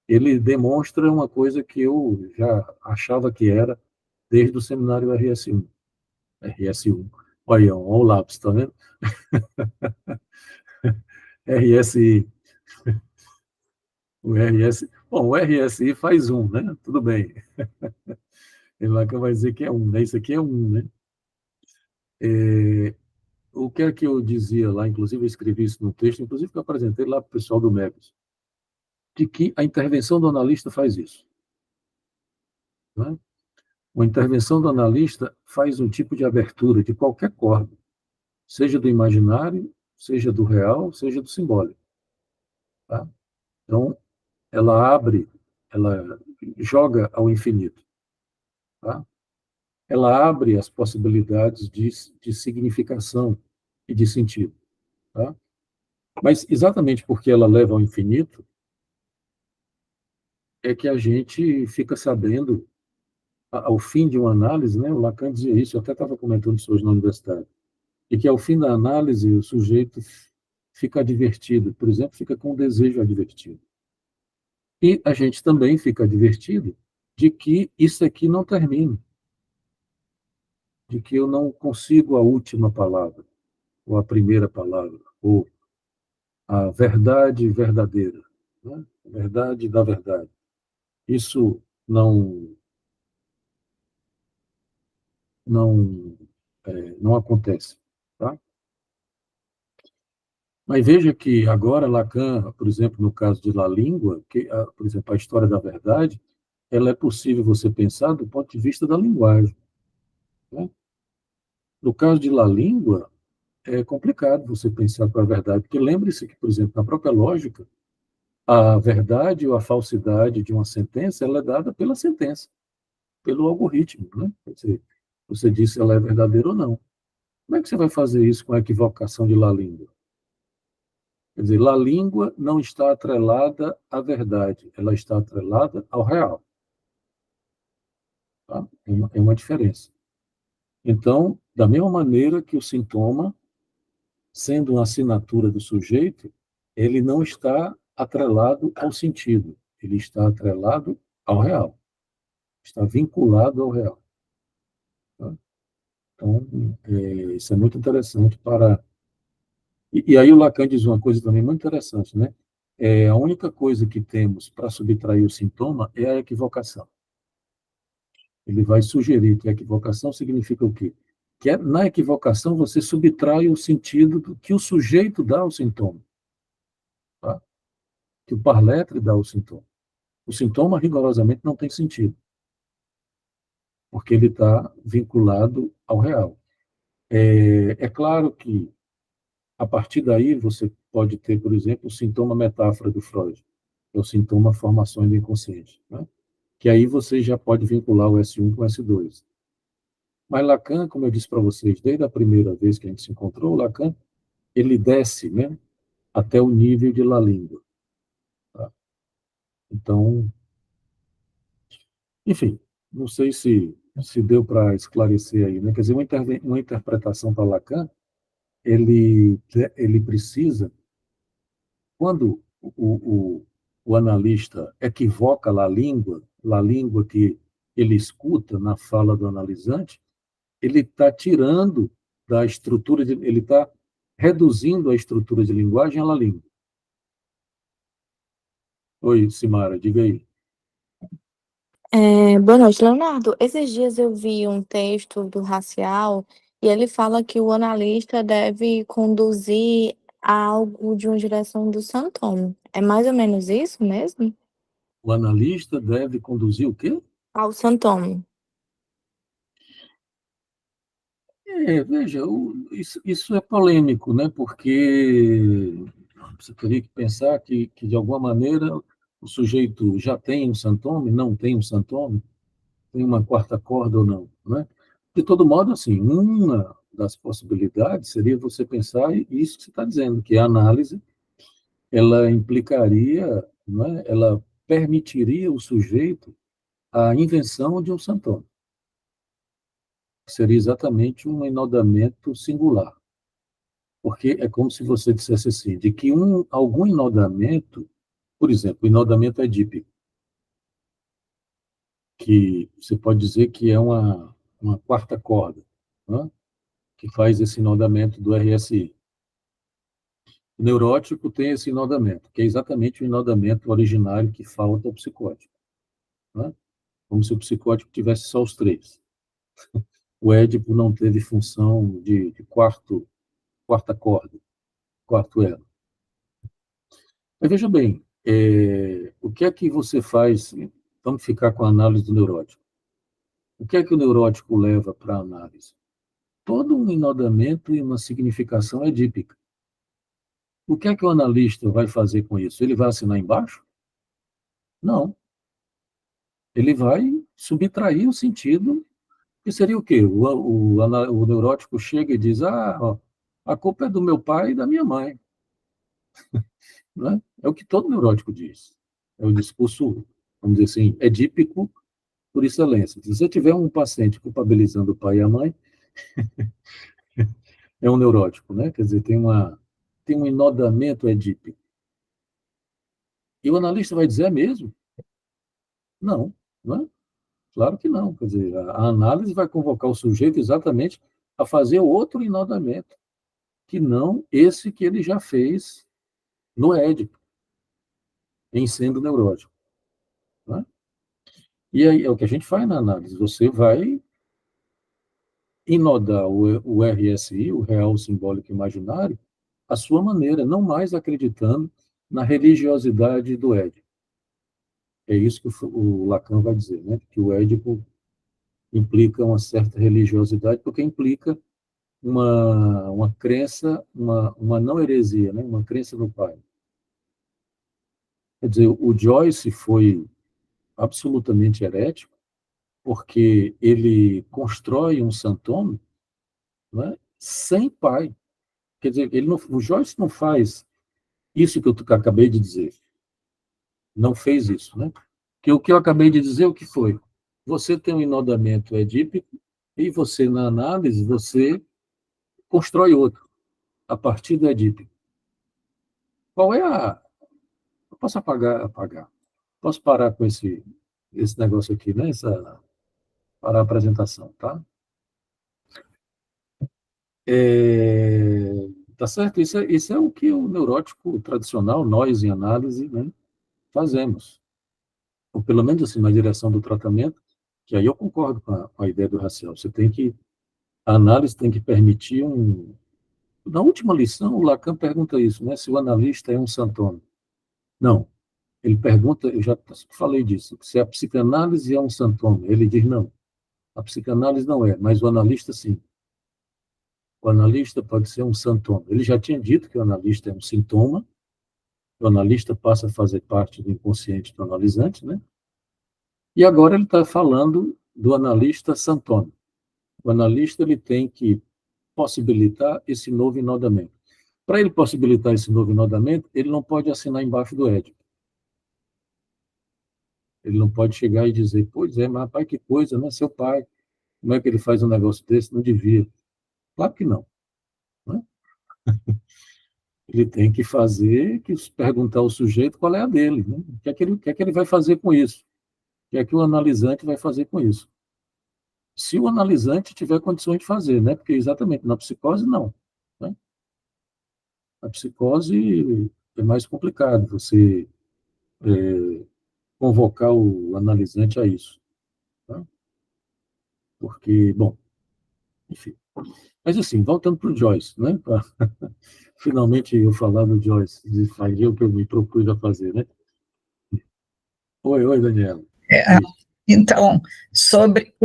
ele demonstra uma coisa que eu já achava que era desde o seminário RS1. RS1. Olha, o lápis, tá vendo? RSI. O RS, bom, o RSI faz 1, né? Tudo bem. Ele lá que vai dizer que é 1, né? Isso aqui é 1, né? O que é que eu dizia lá, inclusive eu escrevi isso no texto, inclusive que eu apresentei lá para o pessoal do MEPS, de que a intervenção do analista faz isso. Né? Uma intervenção do analista faz um tipo de abertura de qualquer corda, seja do imaginário, seja do real, seja do simbólico. Tá? Então, ela abre, ela joga ao infinito. Tá? Ela abre as possibilidades de significação e de sentido. Tá? Mas, exatamente porque ela leva ao infinito, é que a gente fica sabendo, ao fim de uma análise, né, o Lacan dizia isso, eu até estava comentando isso hoje na universidade, e que ao fim da análise o sujeito fica advertido, por exemplo, fica com um desejo advertido. E a gente também fica advertido de que isso aqui não termina, de que eu não consigo a última palavra, ou a primeira palavra, ou a verdade verdadeira, né? A verdade da verdade. Isso não, não acontece. Tá? Mas veja que agora Lacan, por exemplo, no caso de La Língua, por exemplo, a história da verdade, ela é possível você pensar do ponto de vista da linguagem. Né? No caso de La Língua, é complicado você pensar com a verdade, porque lembre-se que, por exemplo, na própria lógica, a verdade ou a falsidade de uma sentença ela é dada pela sentença, pelo algoritmo. Né? Quer dizer, você disse se ela é verdadeira ou não. Como é que você vai fazer isso com a equivocação de La Língua? Quer dizer, La Língua não está atrelada à verdade, ela está atrelada ao real. Tá? É uma diferença. Então, da mesma maneira que o sintoma, sendo uma assinatura do sujeito, ele não está atrelado ao sentido, ele está atrelado ao real, está vinculado ao real. Tá? Então, isso é muito interessante para... E aí o Lacan diz uma coisa também muito interessante, né? A única coisa que temos para subtrair o sintoma é a equivocação. Ele vai sugerir que a equivocação significa o quê? Que na equivocação você subtrai o sentido do que o sujeito dá ao sintoma. Tá? Que o parletre dá ao sintoma. O sintoma, rigorosamente, não tem sentido, porque ele está vinculado ao real. É claro que, a partir daí, você pode ter, por exemplo, o sintoma metáfora do Freud, que é o sintoma formações do inconsciente, né? Que aí você já pode vincular o S1 com o S2. Mas Lacan, como eu disse para vocês, desde a primeira vez que a gente se encontrou, Lacan, ele desce, né, até o nível de La Língua. Tá? Então, enfim, não sei se deu para esclarecer aí, né? Quer dizer, uma interpretação para Lacan, ele precisa, quando o analista equivoca La Língua que ele escuta na fala do analisante, ele está tirando da estrutura, ele está reduzindo a estrutura de linguagem à língua. Oi, Simara, diga aí. Boa noite, Leonardo. Esses dias eu vi um texto do Racial e ele fala que o analista deve conduzir a algo de uma direção do Santoro. É mais ou menos isso mesmo? O analista deve conduzir o quê? Ao Santoro. Veja, isso é polêmico, né? Porque você teria que pensar que, de alguma maneira, o sujeito já tem um sintoma, não tem um sintoma, tem uma quarta corda ou não, né? De todo modo, assim, uma das possibilidades seria você pensar isso que você está dizendo, que a análise, ela implicaria, né? Ela permitiria o sujeito a invenção de um sintoma. Seria exatamente um enodamento singular. Porque é como se você dissesse assim, de que algum enodamento, por exemplo, o enodamento edípico, que você pode dizer que é uma quarta corda, né, que faz esse enodamento do RSI. O neurótico tem esse enodamento, que é exatamente o enodamento originário que falta ao psicótico, né, como se o psicótico tivesse só os três. O Édipo não teve função de quarta corda, quarto elo. Mas veja bem, o que é que você faz? Vamos ficar com a análise do neurótico. O que é que o neurótico leva para a análise? Todo um enodamento e uma significação edípica. O que é que o analista vai fazer com isso? Ele vai assinar embaixo? Não. Ele vai subtrair o sentido, que seria o quê? O neurótico chega e diz, ó, a culpa é do meu pai e da minha mãe. Né? É o que todo neurótico diz. É o discurso, vamos dizer assim, edípico por excelência. Se você tiver um paciente culpabilizando o pai e a mãe, é um neurótico, né? Quer dizer, tem um enodamento edípico. E o analista vai dizer, é mesmo? Não, não é? Claro que não. Quer dizer, a análise vai convocar o sujeito exatamente a fazer outro enodamento, que não esse que ele já fez no Édipo, em sendo neurótico. Né? E aí é o que a gente faz na análise. Você vai inodar o RSI, o real simbólico imaginário, à sua maneira, não mais acreditando na religiosidade do Édipo. É isso que o Lacan vai dizer, né? Que o Édipo implica uma certa religiosidade, porque implica uma crença, uma não heresia, né? Uma crença no pai. Quer dizer, o Joyce foi absolutamente herético, porque ele constrói um santoma, né? Sem pai. Quer dizer, o Joyce não faz isso que eu acabei de dizer. Não fez isso, né? Que o que eu acabei de dizer, o que foi? Você tem um enodamento edípico e você, na análise, você constrói outro, a partir do edípico. Qual é a... Eu posso apagar. Posso parar com esse negócio aqui, né? Parar a apresentação, tá? Tá certo? Isso é o que o neurótico tradicional, nós em análise, né, fazemos. Ou pelo menos assim, na direção do tratamento, que aí eu concordo com a ideia do Raciel. A análise tem que permitir Na última lição, o Lacan pergunta isso, né? Se o analista é um santoma. Não. Ele pergunta, eu já falei disso, se a psicanálise é um santoma. Ele diz não. A psicanálise não é, mas o analista sim. O analista pode ser um santoma. Ele já tinha dito que o analista é um sintoma, o analista passa a fazer parte do inconsciente do analisante, né? E agora ele está falando do analista santoma. O analista ele tem que possibilitar esse novo enodamento. Para ele possibilitar esse novo enodamento, ele não pode assinar embaixo do Édipo. Ele não pode chegar e dizer, pois é, mas rapaz, que coisa, né? Seu pai, como é que ele faz um negócio desse? Não devia. Claro que não. Né? Ele tem que perguntar ao sujeito qual é a dele, né? O que é que ele vai fazer com isso? que é que o analisante vai fazer com isso? Se o analisante tiver condições de fazer, né? Porque exatamente na psicose, não. Né? A psicose é mais complicado você convocar o analisante a isso. Tá? Porque, bom, enfim. Mas, assim, voltando para o Joyce, né? Pra, finalmente eu falar do Joyce, de fazer o que eu me propus a fazer, né? Oi, Daniela. Então, sobre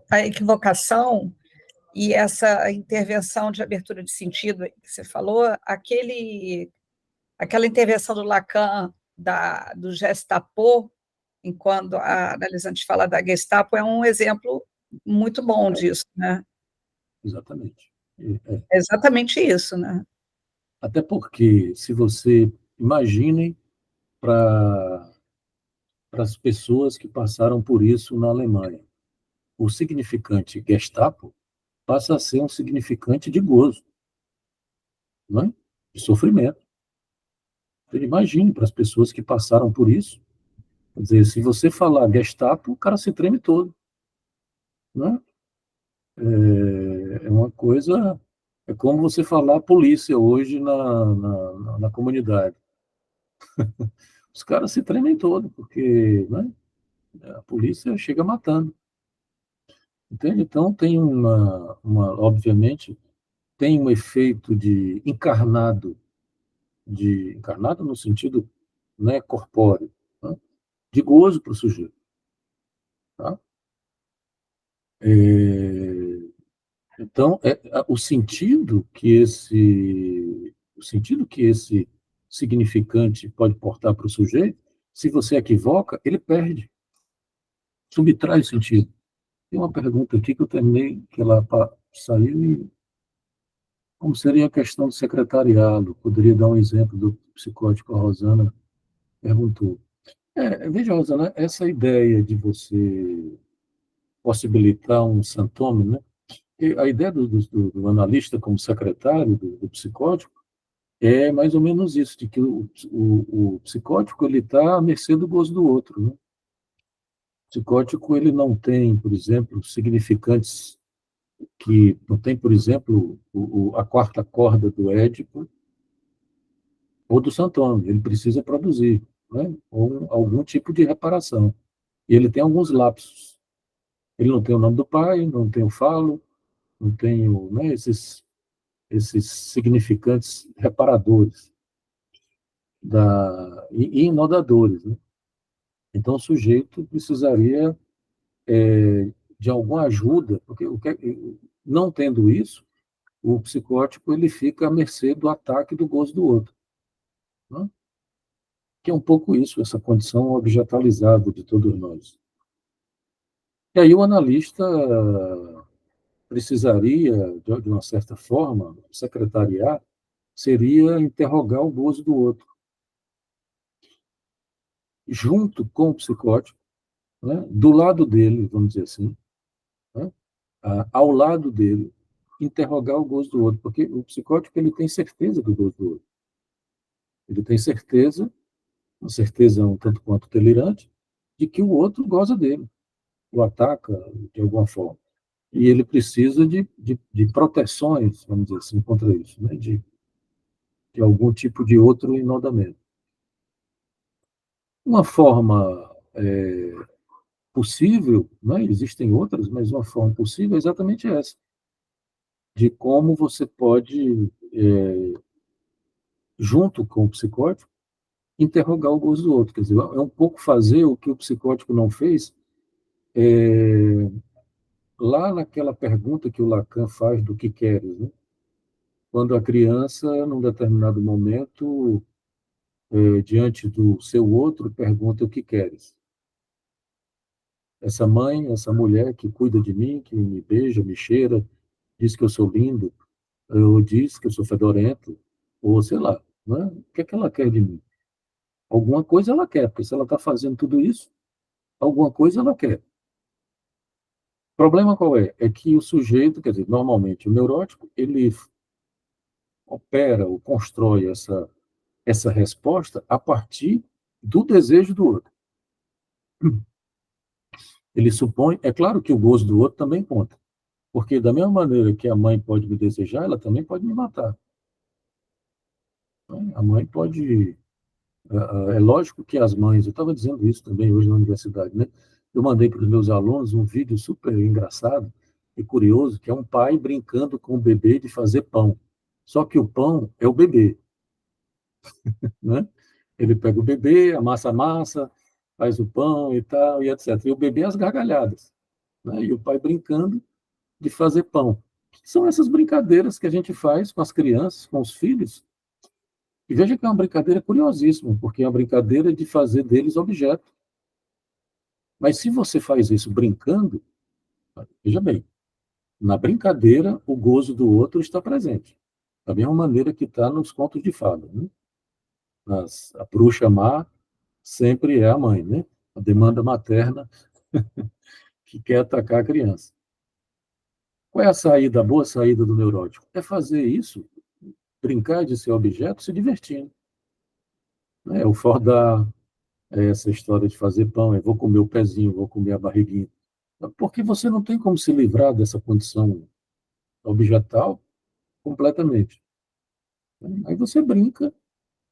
a equivocação e essa intervenção de abertura de sentido que você falou, aquela intervenção do Lacan, do Gestapo, enquanto a analisante fala da Gestapo, é um exemplo muito bom disso, né? Exatamente. É exatamente isso, né? Até porque, se você imaginem para as pessoas que passaram por isso na Alemanha, o significante Gestapo passa a ser um significante de gozo, não é? De sofrimento. Então, imagine para as pessoas que passaram por isso. Quer dizer, se você falar Gestapo, o cara se treme todo. Né? É uma coisa. É como você falar polícia hoje na comunidade. Os caras se tremem todo, porque, né, a polícia chega matando. Entende? Então, tem obviamente, tem um efeito de encarnado no sentido, né, corpóreo, tá? De gozo para o sujeito. Tá? Então, o sentido que esse significante pode portar para o sujeito, se você equivoca, ele perde, subtrai o sentido. Tem uma pergunta aqui que eu terminei, que ela saiu, e como seria a questão do secretariado? Poderia dar um exemplo do psicótico? A Rosana perguntou. Veja, Rosana, essa ideia de você possibilitar um santoma, né? E a ideia do analista como secretário do psicótico é mais ou menos isso, de que o psicótico ele está à mercê do gozo do outro. Né? O psicótico ele não tem, por exemplo, significantes que não tem, por exemplo, a quarta corda do Édipo ou do Santônio. Ele precisa produzir, né? Ou algum tipo de reparação. E ele tem alguns lapsos. Ele não tem o nome do pai, não tem o falo, não tem né, esses significantes reparadores e inodadores. Né? Então, o sujeito precisaria de alguma ajuda, porque não tendo isso, o psicótico ele fica à mercê do ataque e do gozo do outro. Né? Que é um pouco isso, essa condição objetalizada de todos nós. E aí o analista precisaria, de uma certa forma, secretariar, seria interrogar o gozo do outro, junto com o psicótico, né, do lado dele, vamos dizer assim, né, ao lado dele, interrogar o gozo do outro, porque o psicótico ele tem certeza do gozo do outro. Ele tem certeza, uma certeza um tanto quanto delirante, de que o outro goza dele, o ataca de alguma forma. E ele precisa de proteções, vamos dizer assim, contra isso, né, de algum tipo de outro inodamento. Uma forma possível, né, existem outras, mas uma forma possível é exatamente essa, de como você pode, junto com o psicótico, interrogar o gozo do outro. Quer dizer, é um pouco fazer o que o psicótico não fez lá naquela pergunta que o Lacan faz do que queres, né? Quando a criança, num determinado momento, diante do seu outro, pergunta o que queres. Essa mãe, essa mulher que cuida de mim, que me beija, me cheira, diz que eu sou lindo, ou diz que eu sou fedorento, ou sei lá, né? O que é que ela quer de mim? Alguma coisa ela quer, porque se ela está fazendo tudo isso, alguma coisa ela quer. O problema qual é? É que o sujeito, quer dizer, normalmente o neurótico, ele opera ou constrói essa resposta a partir do desejo do outro. Ele supõe, é claro que o gozo do outro também conta, porque da mesma maneira que a mãe pode me desejar, ela também pode me matar. A mãe pode. É lógico que as mães, eu estava dizendo isso também hoje na universidade, né? Eu mandei para os meus alunos um vídeo super engraçado e curioso, que é um pai brincando com o bebê de fazer pão. Só que o pão é o bebê, né? Ele pega o bebê, amassa a massa, faz o pão e tal, e etc. E o bebê às gargalhadas, né? E o pai brincando de fazer pão. Que são essas brincadeiras que a gente faz com as crianças, com os filhos. E veja que é uma brincadeira curiosíssima, porque é uma brincadeira de fazer deles objeto. Mas se você faz isso brincando, veja bem, na brincadeira o gozo do outro está presente. Da mesma maneira que está nos contos de fada, né? A bruxa má sempre é a mãe, né? A demanda materna que quer atacar a criança. Qual é a saída, a boa saída do neurótico? É fazer isso, brincar de ser objeto, se divertindo. Né? O Fordar, essa história de fazer pão, eu vou comer o pezinho, vou comer a barriguinha. Porque você não tem como se livrar dessa condição objetal completamente. Aí você brinca,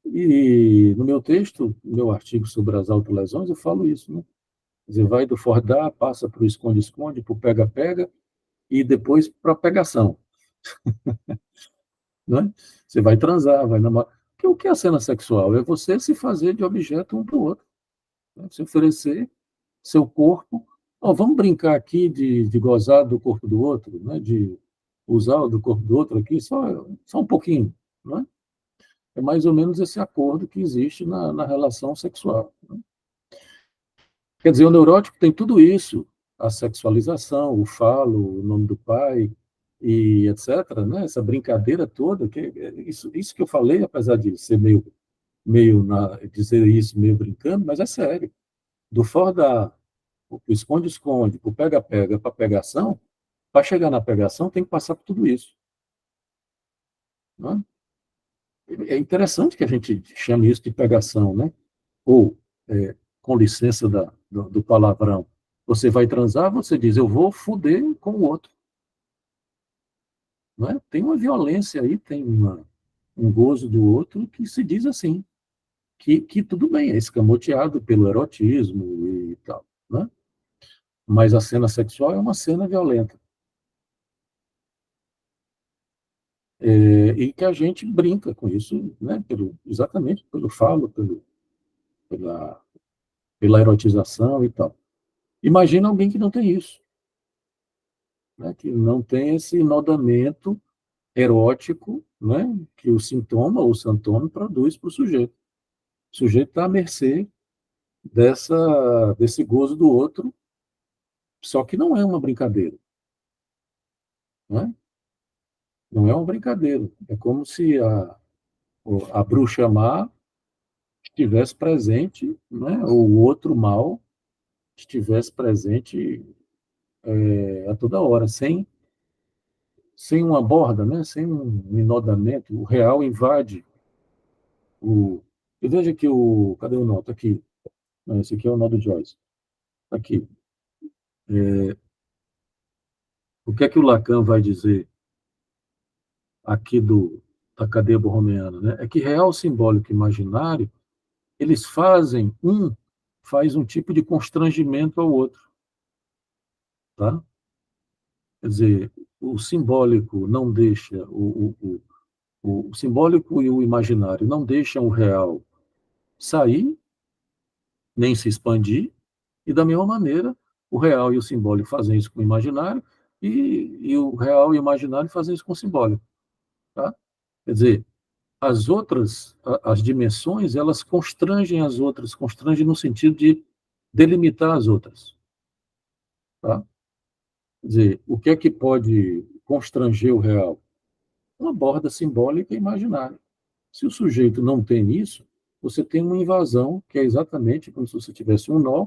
e no meu texto, no meu artigo sobre as autolesões, eu falo isso, né? Quer dizer, vai do Fordar, passa para o esconde-esconde, para o pega-pega, e depois para a pegação. Né? Você vai transar, vai namorar. Porque o que é a cena sexual? É você se fazer de objeto um para o outro. Né? Você oferecer seu corpo. Oh, vamos brincar aqui de gozar do corpo do outro, né? De usar o do corpo do outro aqui, só um pouquinho. Né? É mais ou menos esse acordo que existe na relação sexual. Né? Quer dizer, o neurótico tem tudo isso, a sexualização, o falo, o nome do pai, e etc., né? Essa brincadeira toda, isso que eu falei, apesar de ser dizer isso meio brincando, mas é sério. Do for da o esconde-esconde, o pega-pega para pegação, para chegar na pegação tem que passar por tudo isso. Né? É interessante que a gente chame isso de pegação, né? Ou, com licença do palavrão, você vai transar, você diz, eu vou foder com o outro. Não é? Tem uma violência aí, tem um gozo do outro que se diz assim, que tudo bem, é escamoteado pelo erotismo e tal. Né? Mas a cena sexual é uma cena violenta. E que a gente brinca com isso, né? Exatamente pelo falo, pela, pela erotização e tal. Imagina alguém que não tem isso, né? Que não tem esse nodamento erótico, né? Que o sintoma ou o sintoma produz para o sujeito. O sujeito está à mercê desse gozo do outro, só que não é uma brincadeira. Né? Não é uma brincadeira. É como se a bruxa má estivesse presente, né? Ou o outro mal estivesse presente a toda hora, sem uma borda, né? Sem um enodamento. O real invade o. E veja que cadê o nó? Está aqui. Não, esse aqui é o nó do Joyce. Aqui. O que é que o Lacan vai dizer aqui da cadeia borromeana? Né? É que real, simbólico e imaginário, eles faz um tipo de constrangimento ao outro. Tá? Quer dizer, o simbólico não deixa, o simbólico e o imaginário não deixam o real sair, nem se expandir, e da mesma maneira, o real e o simbólico fazem isso com o imaginário, e o real e o imaginário fazem isso com o simbólico. Tá? Quer dizer, as dimensões, elas constrangem as outras, constrangem no sentido de delimitar as outras. Tá? Quer dizer, o que é que pode constranger o real? Uma borda simbólica e imaginária. Se o sujeito não tem isso, você tem uma invasão, que é exatamente como se você tivesse um nó,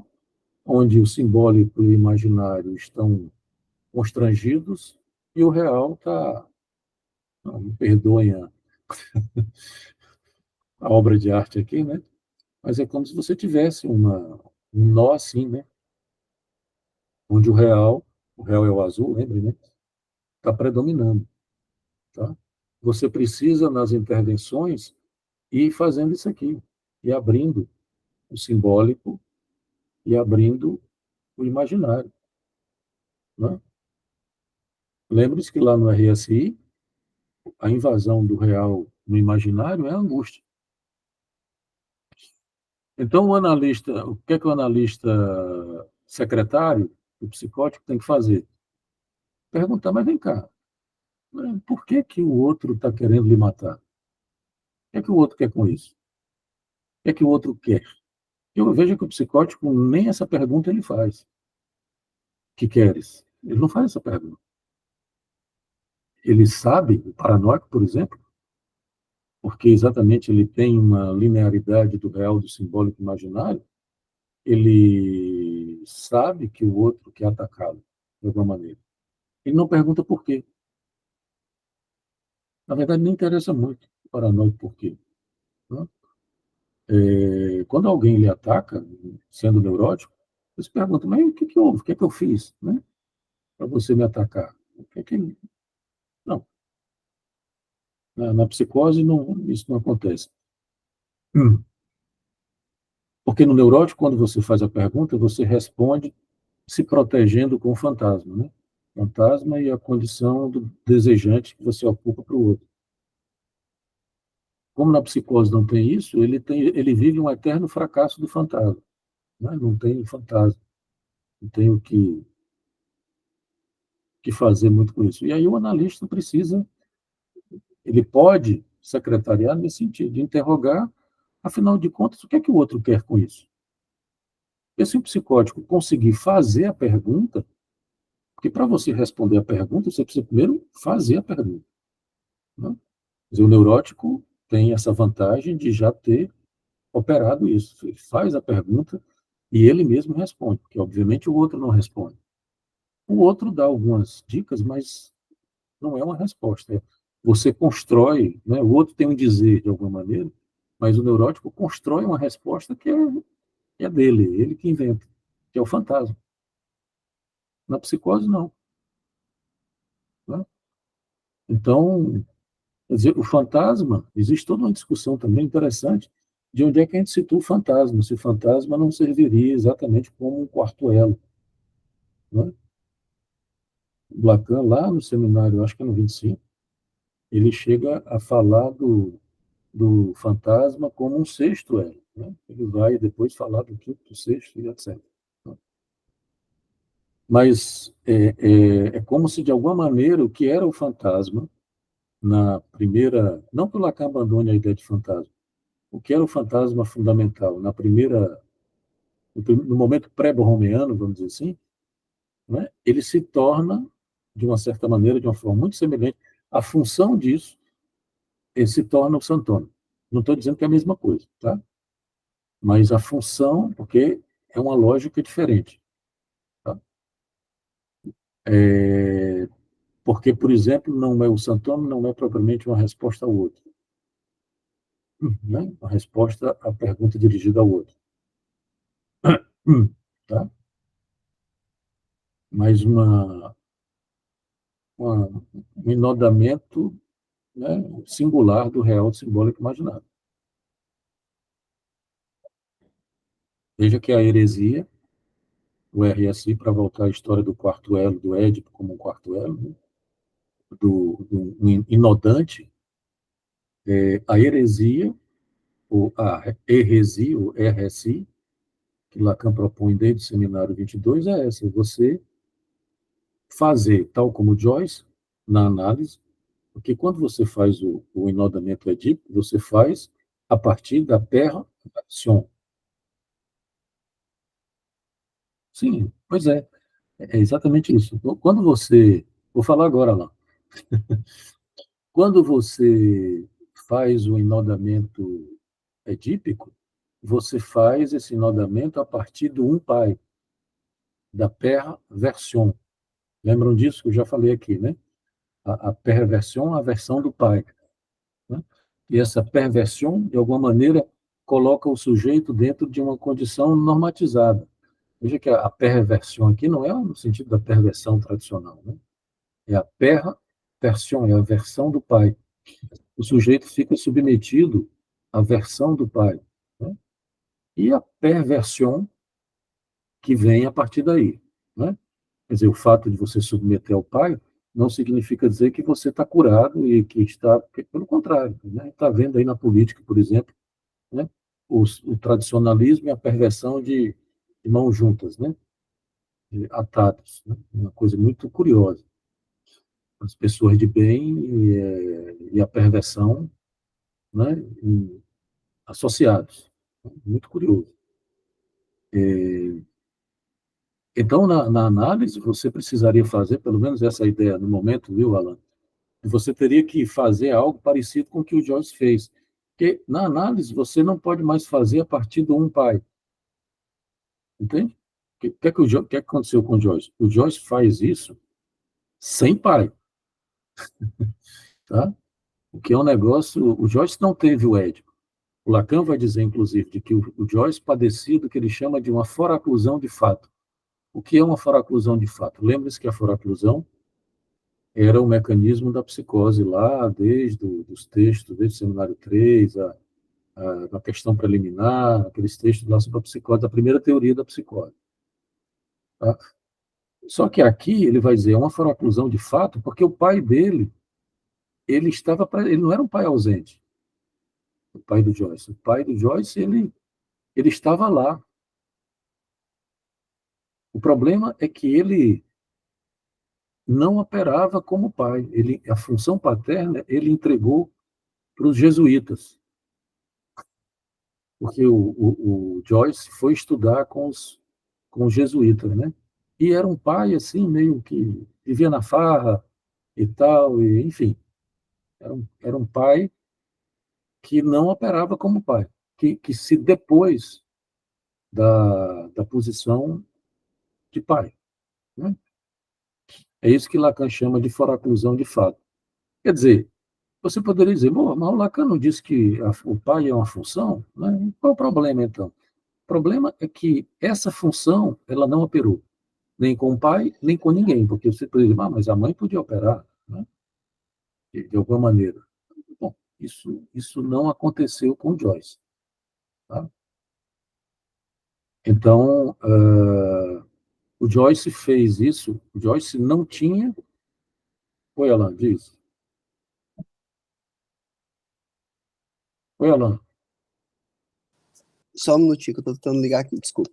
onde o simbólico e o imaginário estão constrangidos e o real está. Me perdoem a obra de arte aqui, né? Mas é como se você tivesse um nó assim, né? onde o real é o azul, lembre, né? Está predominando. Tá? Você precisa, nas intervenções, ir fazendo isso aqui, e abrindo o simbólico e abrindo o imaginário. Né? Lembre-se que lá no RSI, a invasão do real no imaginário é a angústia. Então, o que é que o analista secretário, o psicótico, tem que fazer? Perguntar, mas vem cá, por que que o outro está querendo lhe matar? O que é que o outro quer com isso? O que é que o outro quer? Eu vejo que o psicótico nem essa pergunta ele faz. Que queres? Ele não faz essa pergunta. Ele sabe, o paranoico, por exemplo, porque exatamente ele tem uma linearidade do real, do simbólico imaginário, ele sabe que o outro quer atacá-lo, de alguma maneira. Ele não pergunta por quê. Na verdade, nem interessa muito o paranoico por quê. Né? Quando alguém lhe ataca, sendo neurótico, você se pergunta, mas o que que houve? O que é que eu fiz, né, para você me atacar? O que é que... Não, na psicose isso não acontece. Porque no neurótico, quando você faz a pergunta, você responde se protegendo com o fantasma, né? Fantasma e a condição do desejante que você ocupa para o outro. Como na psicose não tem isso, ele vive um eterno fracasso do fantasma, né? Não tem fantasma, não tem o que fazer muito com isso. E aí o analista precisa, ele pode secretariar nesse sentido, de interrogar, afinal de contas, o que é que o outro quer com isso? Porque se o psicótico conseguir fazer a pergunta, porque para você responder a pergunta, você precisa primeiro fazer a pergunta. Né? Quer dizer, o neurótico tem essa vantagem de já ter operado isso. Ele faz a pergunta e ele mesmo responde, porque obviamente o outro não responde. O outro dá algumas dicas, mas não é uma resposta. Você constrói, né? O outro tem um dizer de alguma maneira, mas o neurótico constrói uma resposta que é dele, ele que inventa, que é o fantasma. Na psicose, não. Né? Então, quer dizer, o fantasma, existe toda uma discussão também interessante de onde é que a gente situa o fantasma, se o fantasma não serviria exatamente como um quarto elo. Né? O Lacan, lá no seminário, acho que é no 25, ele chega a falar do fantasma como um sexto elo. Né? Ele vai depois falar do quinto, sexto e etc. Mas é como se, de alguma maneira, o que era o fantasma, na primeira... Não que o Lacan abandone a ideia de fantasma, o que era o fantasma fundamental na primeira, no momento pré-borromeano, vamos dizer assim, né, ele se torna, de uma certa maneira, de uma forma muito semelhante, a função disso, ele se torna o Santoro. Não estou dizendo que é a mesma coisa, tá? Mas a função, porque é uma lógica diferente. Tá? Porque, por exemplo, não é o Santoro, não é propriamente uma resposta ao outro. Né? Uma resposta à pergunta dirigida ao outro. Tá? Mas um enodamento, né, singular do real simbólico imaginário. Veja que a heresia, o RSI, para voltar à história do quarto elo, do Édipo como um quarto elo, né, do inodante, a heresia, ou a heresia, o RSI, que Lacan propõe desde o seminário 22, é essa: você fazer, tal como Joyce, na análise, porque quando você faz o enodamento edípico, você faz a partir da percepção. Sim, pois é. É exatamente isso. Quando você... Vou falar agora lá. Quando você faz o enodamento edípico, você faz esse enodamento a partir do um pai, da perversão. Lembram disso que eu já falei aqui, né? A perversão, a versão do pai. Né? E essa perversão, de alguma maneira, coloca o sujeito dentro de uma condição normatizada. Veja que a perversão aqui não é no sentido da perversão tradicional, né? É a perversão, é a versão do pai. O sujeito fica submetido à versão do pai, né? E a perversão que vem a partir daí, né? Quer dizer, o fato de você submeter ao pai não significa dizer que você está curado e que está, pelo contrário, né? Está vendo aí na política, por exemplo, né? O tradicionalismo e a perversão de mãos juntas, né? Atados, né? Uma coisa muito curiosa. As pessoas de bem e a perversão, né? Associados. Muito curioso. Então, na análise, você precisaria fazer, pelo menos essa ideia no momento, viu, Alan? Você teria que fazer algo parecido com o que o Joyce fez. Porque na análise, você não pode mais fazer a partir do um pai. Entende? O que aconteceu com o Joyce? O Joyce faz isso sem pai. Tá? O que é um negócio. O Joyce não teve o Édipo. O Lacan vai dizer, inclusive, de que o Joyce padecia do que ele chama de uma foraclusão de fato. O que é uma foraclusão de fato? Lembre-se que a foraclusão era o mecanismo da psicose lá, desde os textos, desde o seminário 3, a questão preliminar, aqueles textos lá sobre a psicose, a primeira teoria da psicose. Tá? Só que aqui ele vai dizer, é uma foraclusão de fato, porque o pai dele, ele não era um pai ausente, o pai do Joyce. O pai do Joyce, ele estava lá. O problema é que ele não operava como pai. A função paterna ele entregou para os jesuítas, porque o Joyce foi estudar com os jesuítas, né? E era um pai, assim, meio que vivia na farra e tal, e, enfim. Era um pai que não operava como pai, que se depôs da posição de pai, né? É isso que Lacan chama de foraclusão de fato. Quer dizer, você poderia dizer, mas o Lacan não disse que o pai é uma função, né? Qual o problema, então? O problema é que essa função ela não operou, nem com o pai, nem com ninguém, porque você poderia dizer, mas a mãe podia operar, né? De alguma maneira. Bom, isso não aconteceu com Joyce. Tá? Então, o Joyce fez isso, o Joyce não tinha... Oi, Alan, diz. Oi, Alan. Só um minutinho que eu tô tentando ligar aqui, desculpa.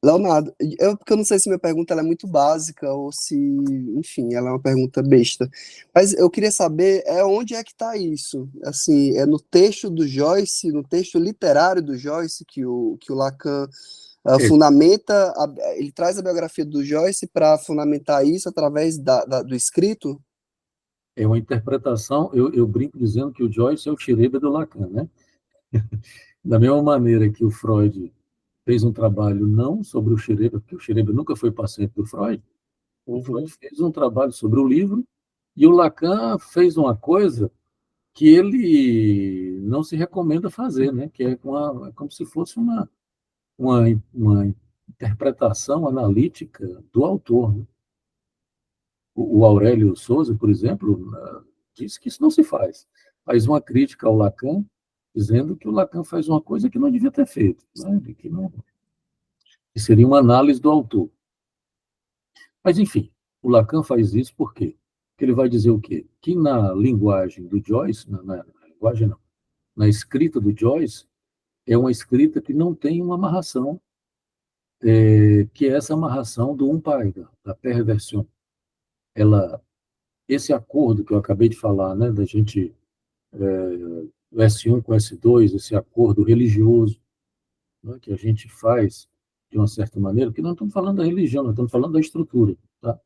Leonardo, porque eu não sei se minha pergunta ela é muito básica ou se, enfim, ela é uma pergunta besta. Mas eu queria saber onde é que está isso. Assim, é no texto do Joyce, no texto literário do Joyce, que o Lacan fundamenta, ele traz a biografia do Joyce para fundamentar isso através do escrito? É uma interpretação, eu brinco dizendo que o Joyce é o Schreber do Lacan, né? Da mesma maneira que o Freud fez um trabalho não sobre o Schreber, porque o Schreber nunca foi paciente do Freud, o Freud fez um trabalho sobre o livro, e o Lacan fez uma coisa que ele não se recomenda fazer, né? Que é como se fosse uma interpretação analítica do autor, né? O Aurélio Souza, por exemplo, disse que isso não se faz. Faz uma crítica ao Lacan, dizendo que o Lacan faz uma coisa que não devia ter feito, né? Que seria uma análise do autor. Mas, enfim, o Lacan faz isso por quê? Porque ele vai dizer o quê? Que na linguagem do Joyce, na linguagem não, na escrita do Joyce, é uma escrita que não tem uma amarração, que é essa amarração do um pai, da perversão. Esse acordo que eu acabei de falar, né, da gente, o S1 com o S2, esse acordo religioso, né, que a gente faz de uma certa maneira, porque não estamos falando da religião, nós estamos falando da estrutura, tá?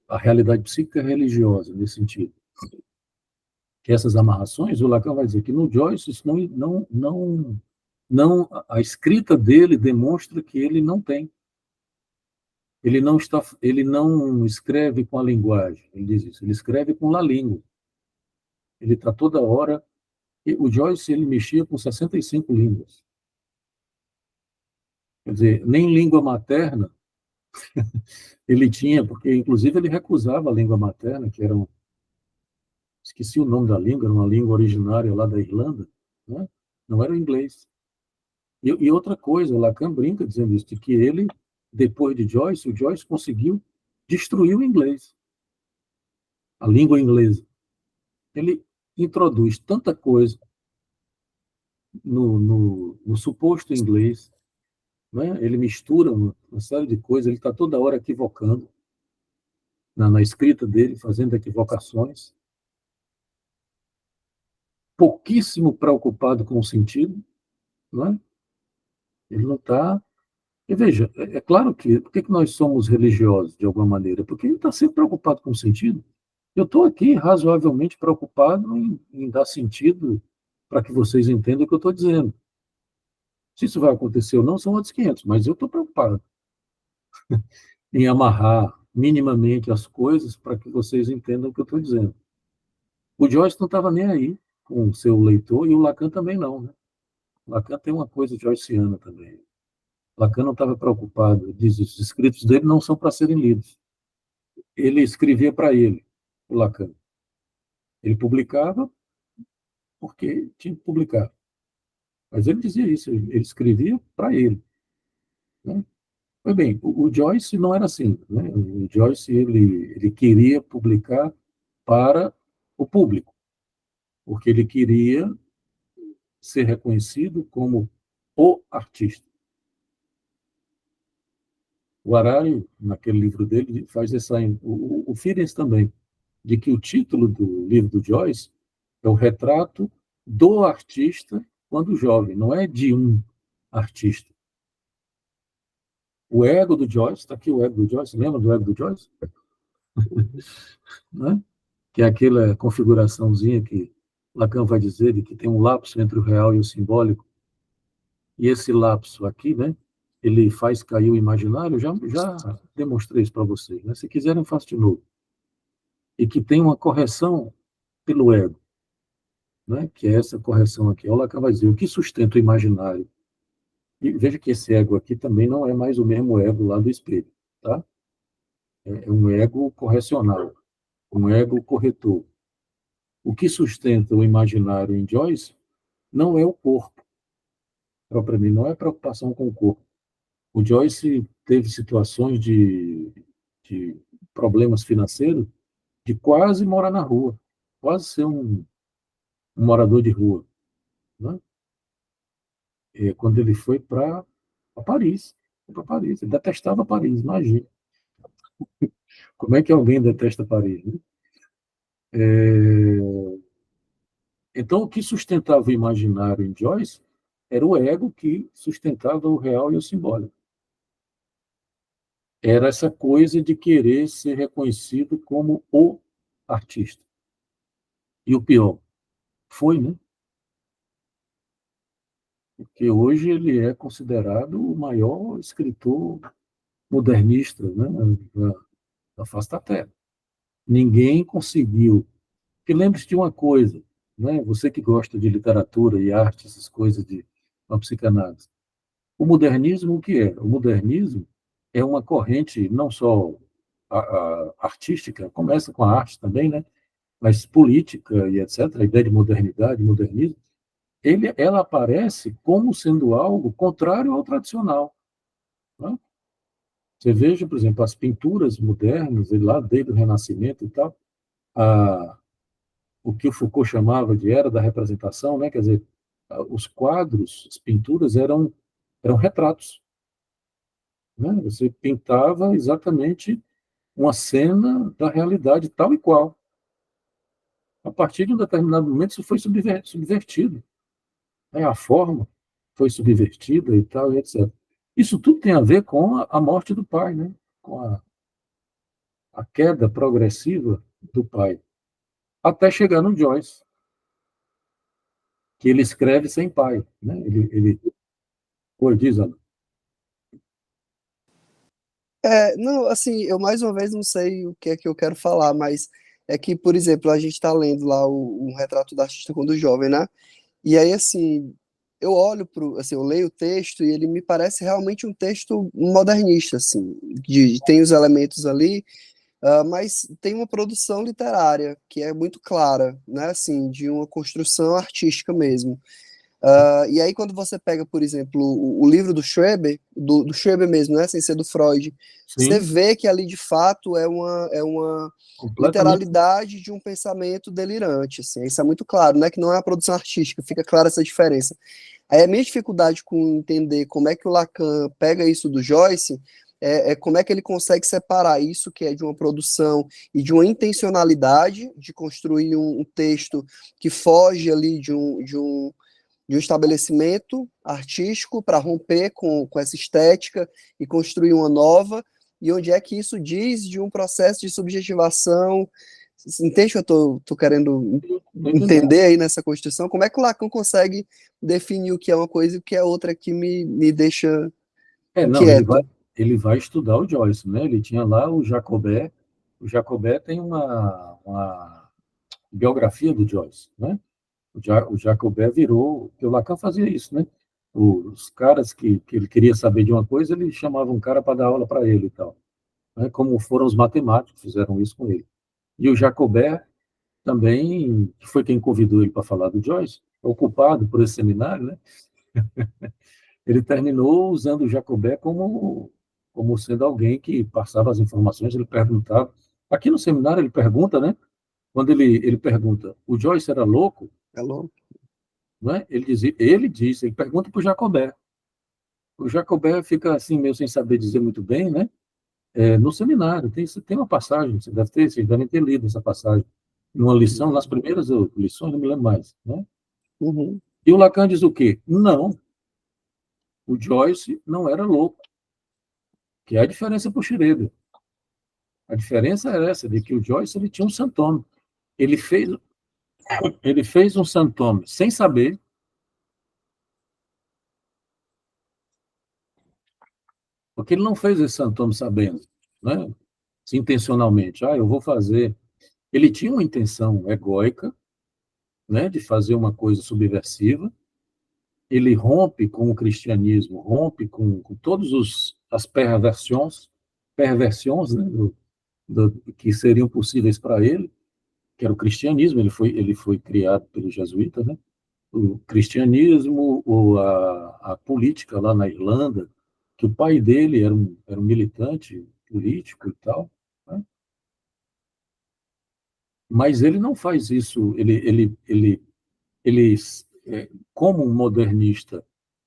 A realidade psíquica é religiosa, nesse sentido. Que essas amarrações, o Lacan vai dizer que no Joyce, isso a escrita dele demonstra que ele não tem. Ele não escreve com a linguagem, ele diz isso, ele escreve com a língua. Ele está toda hora... O Joyce, ele mexia com 65 línguas. Quer dizer, nem língua materna ele tinha, porque, inclusive, ele recusava a língua materna, que era esqueci o nome da língua, era uma língua originária lá da Irlanda, né? Não era o inglês. E outra coisa, o Lacan brinca dizendo isso, de que ele, depois de Joyce, o Joyce conseguiu destruir o inglês, a língua inglesa. Ele introduz tanta coisa no suposto inglês, né? Ele mistura uma série de coisas, ele está toda hora equivocando na escrita dele, fazendo equivocações, pouquíssimo preocupado com o sentido, né? Ele não está. E veja, é claro que. Por que nós somos religiosos, de alguma maneira? Porque ele está sempre preocupado com o sentido. Eu estou aqui razoavelmente preocupado em dar sentido para que vocês entendam o que eu estou dizendo. Se isso vai acontecer ou não, são outros 500, mas eu estou preocupado em amarrar minimamente as coisas para que vocês entendam o que eu estou dizendo. O Joyce não estava nem aí com o seu leitor e o Lacan também não, né? O Lacan tem uma coisa joyciana também. Lacan não estava preocupado, diz, os escritos dele não são para serem lidos. Ele escrevia para ele, o Lacan. Ele publicava porque tinha que publicar. Mas ele dizia isso, ele escrevia para ele, né? Pois bem, o Joyce não era assim, né? O Joyce ele queria publicar para o público, porque ele queria ser reconhecido como o artista. O Harari, naquele livro dele, faz essa. O Firenze também, de que o título do livro do Joyce é o retrato do artista quando jovem, não é de um artista. O ego do Joyce, está aqui o ego do Joyce, lembra do ego do Joyce? Né? Que é aquela configuraçãozinha que Lacan vai dizer de que tem um lapso entre o real e o simbólico, e esse lapso aqui, né, ele faz cair o imaginário, já demonstrei isso para vocês, né? Se quiserem, eu faço de novo. E que tem uma correção pelo ego, né? Que é essa correção aqui. O Lacan vai dizer, o que sustenta o imaginário? E veja que esse ego aqui também não é mais o mesmo ego lá do espelho, tá? É um ego correcional, um ego corretor. O que sustenta o imaginário em Joyce não é o corpo, propriamente, não é preocupação com o corpo. O Joyce teve situações de problemas financeiros de quase morar na rua, quase ser um morador de rua, né? Quando ele foi para Paris. Para Paris. Ele detestava Paris, imagina. Como é que alguém detesta Paris, né? Então, o que sustentava o imaginário em Joyce era o ego que sustentava o real e o simbólico. Era essa coisa de querer ser reconhecido como o artista. E o pior, foi, né? Porque hoje ele é considerado o maior escritor modernista, né, da face da Terra. Ninguém conseguiu. Porque lembre-se de uma coisa, né? Você que gosta de literatura e arte, essas coisas de uma psicanálise. O modernismo, o que é? O modernismo é uma corrente não só artística, começa com a arte também, né? Mas política e etc., a ideia de modernidade, modernismo, ela aparece como sendo algo contrário ao tradicional, né? Você veja, por exemplo, as pinturas modernas, lá desde o Renascimento e tal, o que o Foucault chamava de era da representação, né? Quer dizer, os quadros, as pinturas eram retratos, né? Você pintava exatamente uma cena da realidade tal e qual. A partir de um determinado momento, isso foi subvertido, né? A forma foi subvertida e tal, e etc. Isso tudo tem a ver com a morte do pai, né? Com a queda progressiva do pai, até chegar no Joyce, que ele escreve sem pai, né? Oi, diz, Ana. Não, assim, eu mais uma vez não sei o que é que eu quero falar, mas é que, por exemplo, a gente está lendo lá o retrato do artista quando jovem, né? E aí, assim, eu olho assim, eu leio o texto e ele me parece realmente um texto modernista, assim, tem os elementos ali, mas tem uma produção literária que é muito clara, né, assim, de uma construção artística mesmo. E aí, quando você pega, por exemplo, o livro do Schreber, do Schreber mesmo, né, sem ser do Freud, você Sim, vê que ali, de fato, é uma completamente. literalidade de um pensamento delirante, assim, isso é muito claro, né, que não é a produção artística, fica clara essa diferença. Aí a minha dificuldade com entender como é que o Lacan pega isso do Joyce é como é que ele consegue separar isso que é de uma produção e de uma intencionalidade de construir um texto que foge ali de um estabelecimento artístico para romper com essa estética e construir uma nova, e onde é que isso diz de um processo de subjetivação. Entende o que eu estou querendo entender aí nessa construção? Como é que o Lacan consegue definir o que é uma coisa e o que é outra que me deixa Não, inquieto? ele vai estudar o Joyce, né? Ele tinha lá o Jacobé tem uma biografia do Joyce, né? O Jacobé virou, porque o Lacan fazia isso, né? Os caras que ele queria saber de uma coisa, ele chamava um cara para dar aula para ele e tal, né? Como foram os matemáticos, fizeram isso com ele. E o Jacobé também, que foi quem convidou ele para falar do Joyce, ocupado por esse seminário, né? Ele terminou usando o Jacobé como sendo alguém que passava as informações, ele perguntava. Aqui no seminário ele pergunta, né? Quando ele pergunta, o Joyce era louco? É louco. Né? Ele pergunta para o Jacobé. O Jacobé fica assim, meio sem saber dizer muito bem, né? No seminário, tem uma passagem, vocês devem ter lido essa passagem, numa lição, nas primeiras lições, não me lembro mais, né? Uhum. E o Lacan diz o quê? Não, o Joyce não era louco, que é a diferença para o Schroeder. A diferença é essa, de que o Joyce ele tinha um santome. Ele fez, ele fez um santome sem saber, porque ele não fez esse santome sabendo, né? Intencionalmente. Eu vou fazer. Ele tinha uma intenção egóica, né, de fazer uma coisa subversiva. Ele rompe com o cristianismo, rompe com todas as perversões, né, que seriam possíveis para ele, que era o cristianismo. Ele foi criado pelo jesuíta, né? O cristianismo, ou a política lá na Irlanda, que o pai dele era um militante político e tal, né? Mas ele não faz isso. Ele como um modernista,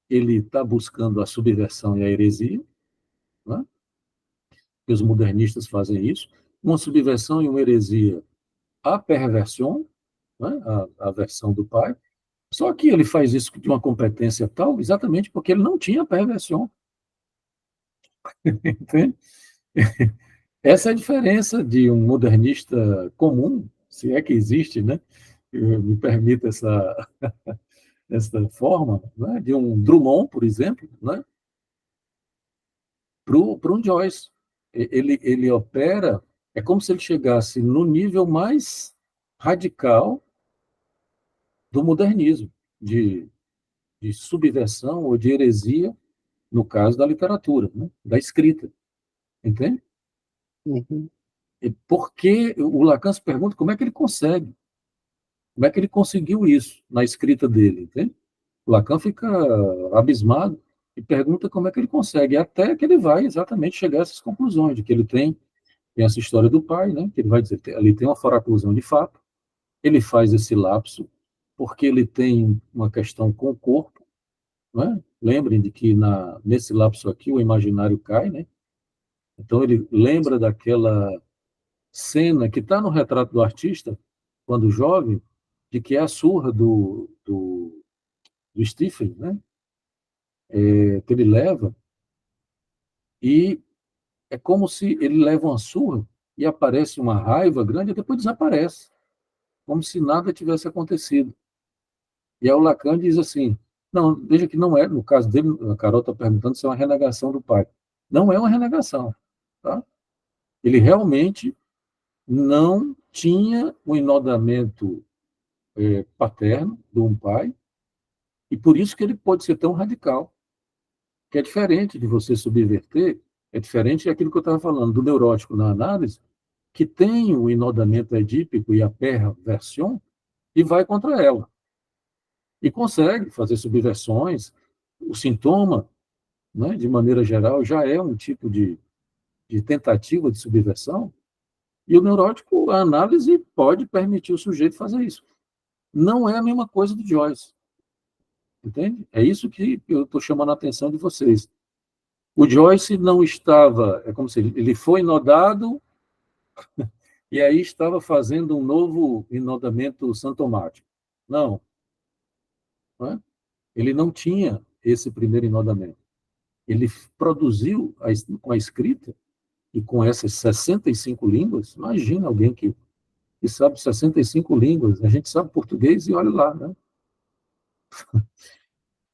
ele está buscando a subversão e a heresia, né? E os modernistas fazem isso, uma subversão e uma heresia, a perversão, né? A versão do pai. Só que ele faz isso de uma competência tal, exatamente porque ele não tinha perversão. Entende? Essa é a diferença de um modernista comum, se é que existe, né? Me permita essa forma, né? De um Drummond, por exemplo, né? Para um Joyce. Ele opera, é como se ele chegasse no nível mais radical do modernismo, de subversão ou de heresia, no caso da literatura, né? Da escrita. Entende? Uhum. Porque o Lacan se pergunta como é que ele consegue, como é que ele conseguiu isso na escrita dele, entende? O Lacan fica abismado e pergunta como é que ele consegue, até que ele vai exatamente chegar a essas conclusões, de que ele tem essa história do pai, né, que ele vai dizer, ali tem uma foraclusão de fato, ele faz esse lapso porque ele tem uma questão com o corpo, né? Lembrem de que nesse lapso aqui o imaginário cai, né? Então ele lembra daquela cena que está no retrato do artista, quando jovem, de que é a surra do Stephen, né? Que ele leva, e é como se ele leva uma surra e aparece uma raiva grande e depois desaparece, como se nada tivesse acontecido. E aí o Lacan diz assim, não, veja que não é, no caso dele, a Carol está perguntando se é uma renegação do pai. Não é uma renegação, tá? Ele realmente não tinha um enodamento paterno de um pai, E por isso que ele pode ser tão radical, que é diferente de você subverter, é diferente daquilo que eu estava falando, do neurótico na análise, que tem o enodamento edípico e a perversão e vai contra ela. E consegue fazer subversões. O sintoma, né, de maneira geral, já é um tipo de tentativa de subversão, e o neurótico, a análise pode permitir o sujeito fazer isso. Não é a mesma coisa do Joyce. Entende? É isso que eu estou chamando a atenção de vocês. O Joyce não estava, é como se ele foi inodado e aí estava fazendo um novo inodamento santomático. Não. Não é? Ele não tinha esse primeiro inodamento. Ele produziu com a escrita e com essas 65 línguas. Imagina alguém que sabe 65 línguas. A gente sabe português e olha lá, né?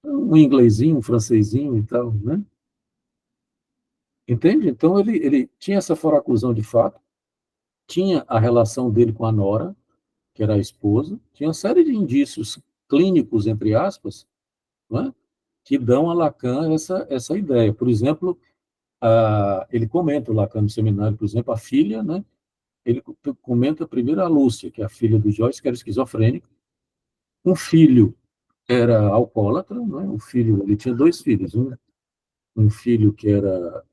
Um inglesinho, um francesinho e tal, né? Entende? Então, ele tinha essa foraclusão de fato, tinha a relação dele com a nora, que era a esposa, tinha uma série de indícios clínicos, entre aspas, né, que dão a Lacan essa ideia. Por exemplo, ele comenta, o Lacan no seminário, por exemplo, a filha, né, ele comenta primeiro a Lúcia, que é a filha do Joyce, que era esquizofrênica, um filho era alcoólatra, né, ele tinha 2 filhos, um filho que era,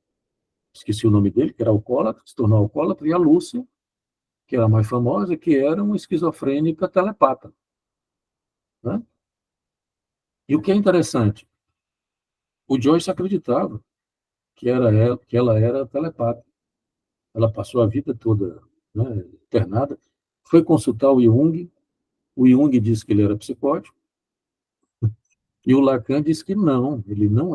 esqueci o nome dele, que era alcoólatra, que se tornou alcoólatra, e a Lúcia, que era a mais famosa, que era uma esquizofrênica telepata. Né? E o que é interessante, o Joyce acreditava que ela era telepata. Ela passou a vida toda, né, internada, foi consultar o Jung disse que ele era psicótico, e o Lacan disse que não, ele não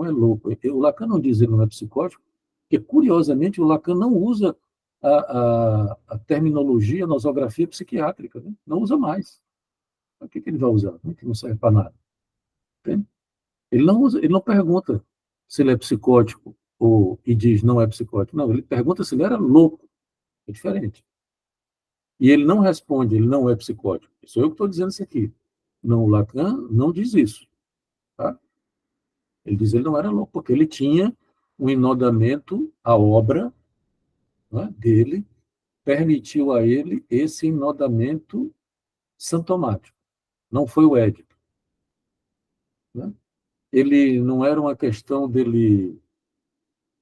é louco. O Lacan não diz que ele não é psicótico, porque, curiosamente, o Lacan não usa a terminologia, a nosografia psiquiátrica, né? Não usa mais. O que ele vai usar? Que não serve para nada. Entende? Ele não pergunta se ele é psicótico e diz não é psicótico. Não, ele pergunta se ele era louco. É diferente. E ele não responde, ele não é psicótico. Sou eu que estou dizendo isso aqui. Não, o Lacan não diz isso. Tá? Ele diz que ele não era louco, porque ele tinha um enodamento, a obra, né, dele permitiu a ele esse enodamento sintomático. Não foi o Édipo. Né? Ele não era uma questão dele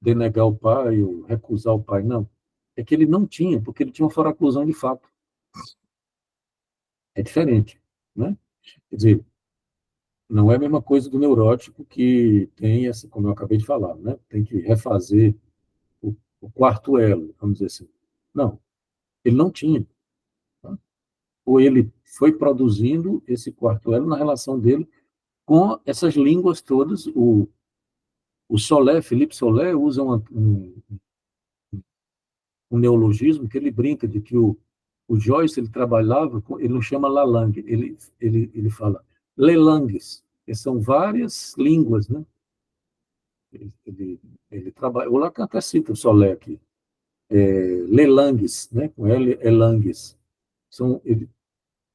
denegar o pai ou recusar o pai, não. É que ele não tinha, porque ele tinha uma foraclusão de fato. É diferente. Né? Quer dizer, não é a mesma coisa do neurótico que tem essa, como eu acabei de falar, né? Tem que refazer o quarto elo, vamos dizer assim. Não, ele não tinha. Tá? Ou ele foi produzindo esse quarto elo na relação dele com essas línguas todas. O Solé, Philippe Solé, usa um neologismo que ele brinca de que o Joyce ele trabalhava, ele não chama la langue, ele fala les langues, que são várias línguas, né? Ele trabalha, o Lacan até cita o Solé aqui, les langues, né? Com L, langues. Ele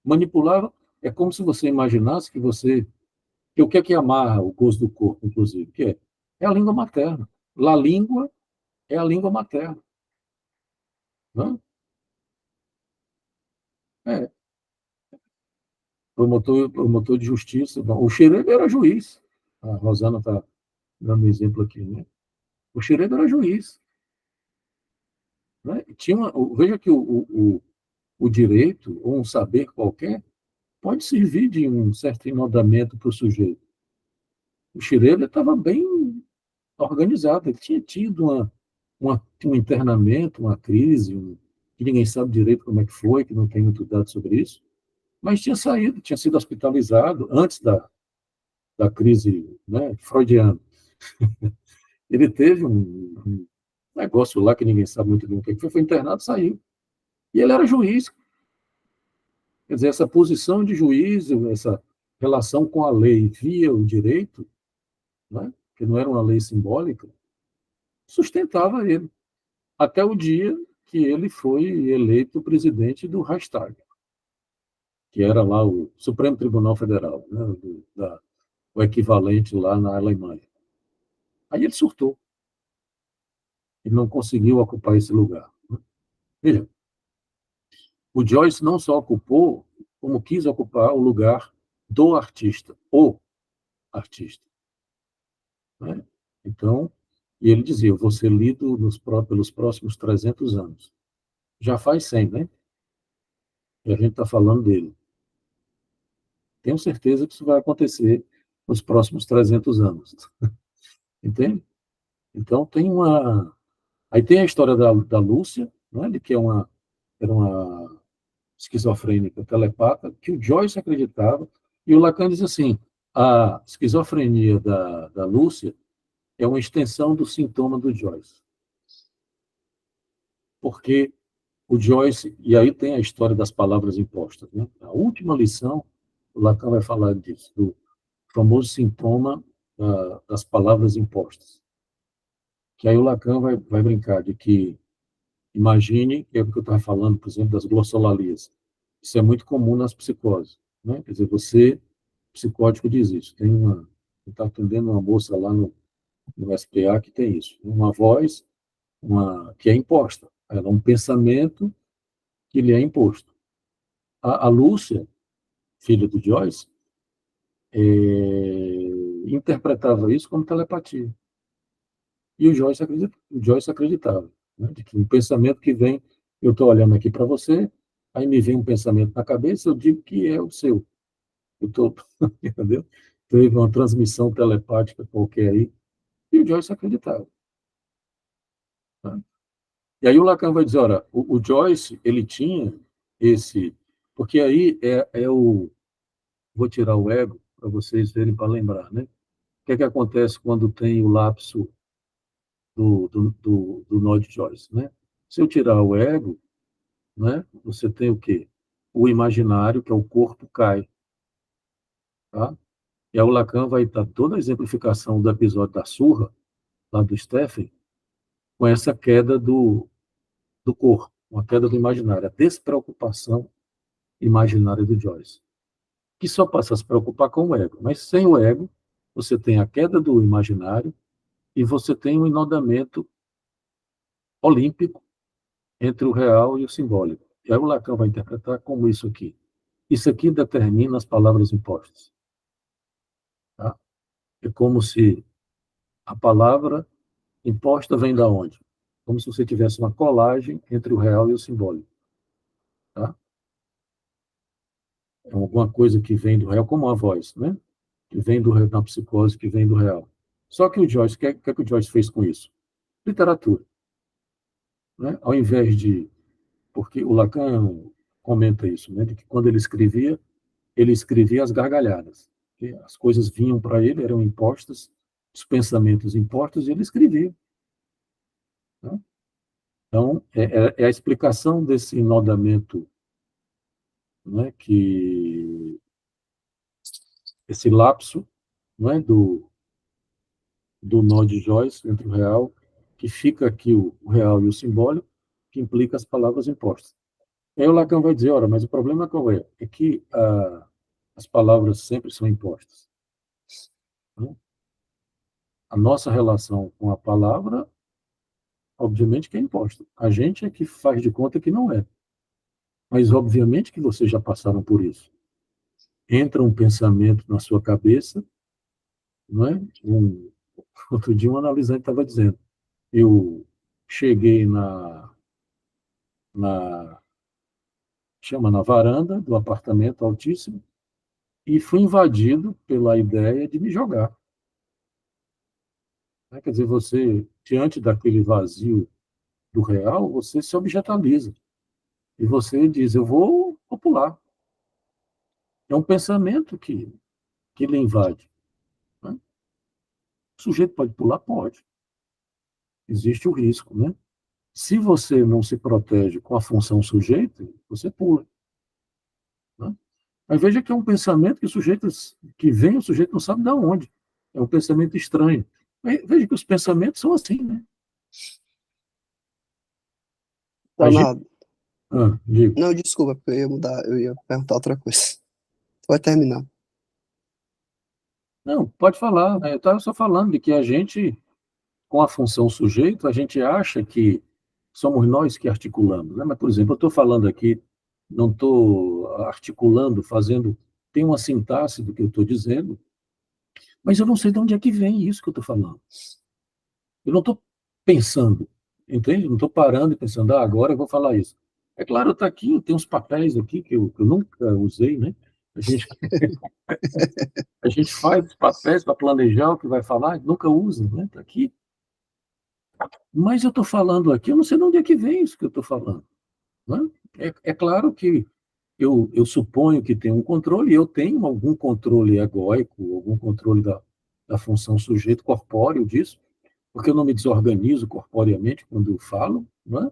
manipulava, é como se você imaginasse que o que é que amarra o gozo do corpo, inclusive, que é a língua materna. La língua é a língua materna. Né? É, promotor de justiça. Bom, o Schroeder era juiz. A Rosana está dando um exemplo aqui. Né? O Schroeder era juiz. Né? Veja que o direito, ou um saber qualquer, pode servir de um certo enodamento para o sujeito. O Schroeder estava bem organizado, ele tinha tido um internamento, uma crise, que ninguém sabe direito como é que foi, que não tem muito dado sobre isso, mas tinha saído, tinha sido hospitalizado antes da crise, né, freudiana. Ele teve um negócio lá que ninguém sabe muito bem o que foi internado, saiu. E ele era juiz. Quer dizer, essa posição de juiz, essa relação com a lei via o direito, né, que não era uma lei simbólica, sustentava ele. Até o dia que ele foi eleito presidente do Reichstag, que era lá o Supremo Tribunal Federal, né, o equivalente lá na Alemanha. Aí ele surtou. Ele não conseguiu ocupar esse lugar. Veja, o Joyce não só ocupou, como quis ocupar o lugar do artista, o artista. Né? Então, e ele dizia, eu vou ser lido pelos próximos 300 anos. Já faz 100, né? E a gente está falando dele. Tenho certeza que isso vai acontecer nos próximos 300 anos. Entende? Então, tem uma... Aí tem a história da Lúcia, né, de que era uma esquizofrênica telepata, que o Joyce acreditava, e o Lacan diz assim, a esquizofrenia da Lúcia é uma extensão do sintoma do Joyce. Porque o Joyce, e aí tem a história das palavras impostas, né? A última lição, o Lacan vai falar disso, do famoso sintoma das palavras impostas. Que aí o Lacan vai brincar de que, imagine, que é o que eu estava falando, por exemplo, das glossolalias. Isso é muito comum nas psicoses, né? Quer dizer, você, psicótico, diz isso. Está atendendo uma moça lá no SPA que tem isso. Uma voz que é imposta. Ela é um pensamento que lhe é imposto. A Lúcia, filha do Joyce, interpretava isso como telepatia. E o Joyce acreditava, né, de que um pensamento que vem, eu estou olhando aqui para você, aí me vem um pensamento na cabeça, eu digo que é o seu. Eu tô, entendeu? Teve uma transmissão telepática qualquer aí, e o Joyce acreditava. Tá? E aí o Lacan vai dizer, olha, o Joyce, ele tinha esse... Porque aí vou tirar o ego para vocês verem, para lembrar, né? O que é que acontece quando tem o lapso do nó de Joyce, né? Se eu tirar o ego, né, você tem o quê? O imaginário, que é o corpo, cai. Tá? E aí o Lacan vai dar toda a exemplificação do episódio da surra, lá do Stephen, com essa queda do corpo, uma queda do imaginário, a despreocupação imaginária do Joyce, que só passa a se preocupar com o ego. Mas sem o ego, você tem a queda do imaginário e você tem um enodamento olímpico entre o real e o simbólico. E aí o Lacan vai interpretar como isso aqui. Isso aqui determina as palavras impostas. Tá? É como se a palavra imposta vem da onde? Como se você tivesse uma colagem entre o real e o simbólico. Tá? É alguma coisa que vem do real, como a voz, né? Que vem da psicose, que vem do real. Só que o Joyce, o que é que o Joyce fez com isso? Literatura. Né? Ao invés de... Porque o Lacan comenta isso, né? De que quando ele escrevia as gargalhadas. As coisas vinham para ele, eram impostas, os pensamentos impostos, e ele escrevia. Né? Então, é a explicação desse enodamento, né, esse lapso, né, do nó de Joyce entre o real, que fica aqui o real e o simbólico, que implica as palavras impostas. Aí o Lacan vai dizer, ora, mas o problema qual é? É que as palavras sempre são impostas. Né? A nossa relação com a palavra, obviamente que é imposta. A gente é que faz de conta que não é. Mas, obviamente, que vocês já passaram por isso. Entra um pensamento na sua cabeça, não é? Outro dia, um analisante estava dizendo, eu cheguei na varanda do apartamento altíssimo e fui invadido pela ideia de me jogar. Quer dizer, você, diante daquele vazio do real, você se objetaliza. E você diz, eu vou pular. É um pensamento que lhe invade. Né? O sujeito pode pular? Pode. Existe o risco, né? Se você não se protege com a função sujeito, você pula. Né? Mas veja que é um pensamento que o sujeito não sabe de onde. É um pensamento estranho. Veja que os pensamentos são assim, né? Leonardo. Digo. Não, desculpa, porque eu ia perguntar outra coisa. Pode terminar. Não, pode falar. Eu estava só falando de que a gente, com a função sujeito, a gente acha que somos nós que articulamos, né? Mas, por exemplo, eu estou falando aqui, não estou articulando, fazendo, tem uma sintaxe do que eu estou dizendo, mas eu não sei de onde é que vem isso que eu estou falando. Eu não estou pensando, entende? Não estou parando e pensando, agora eu vou falar isso. É claro, está aqui, tem uns papéis aqui que eu nunca usei, né? A gente, a gente faz os papéis para planejar o que vai falar, nunca usa, né? Está aqui. Mas eu estou falando aqui, eu não sei de onde é que vem isso que eu estou falando. Né? É claro que eu suponho que tem um controle, e eu tenho algum controle egóico, algum controle da função sujeito corpóreo disso, porque eu não me desorganizo corporeamente quando eu falo, né?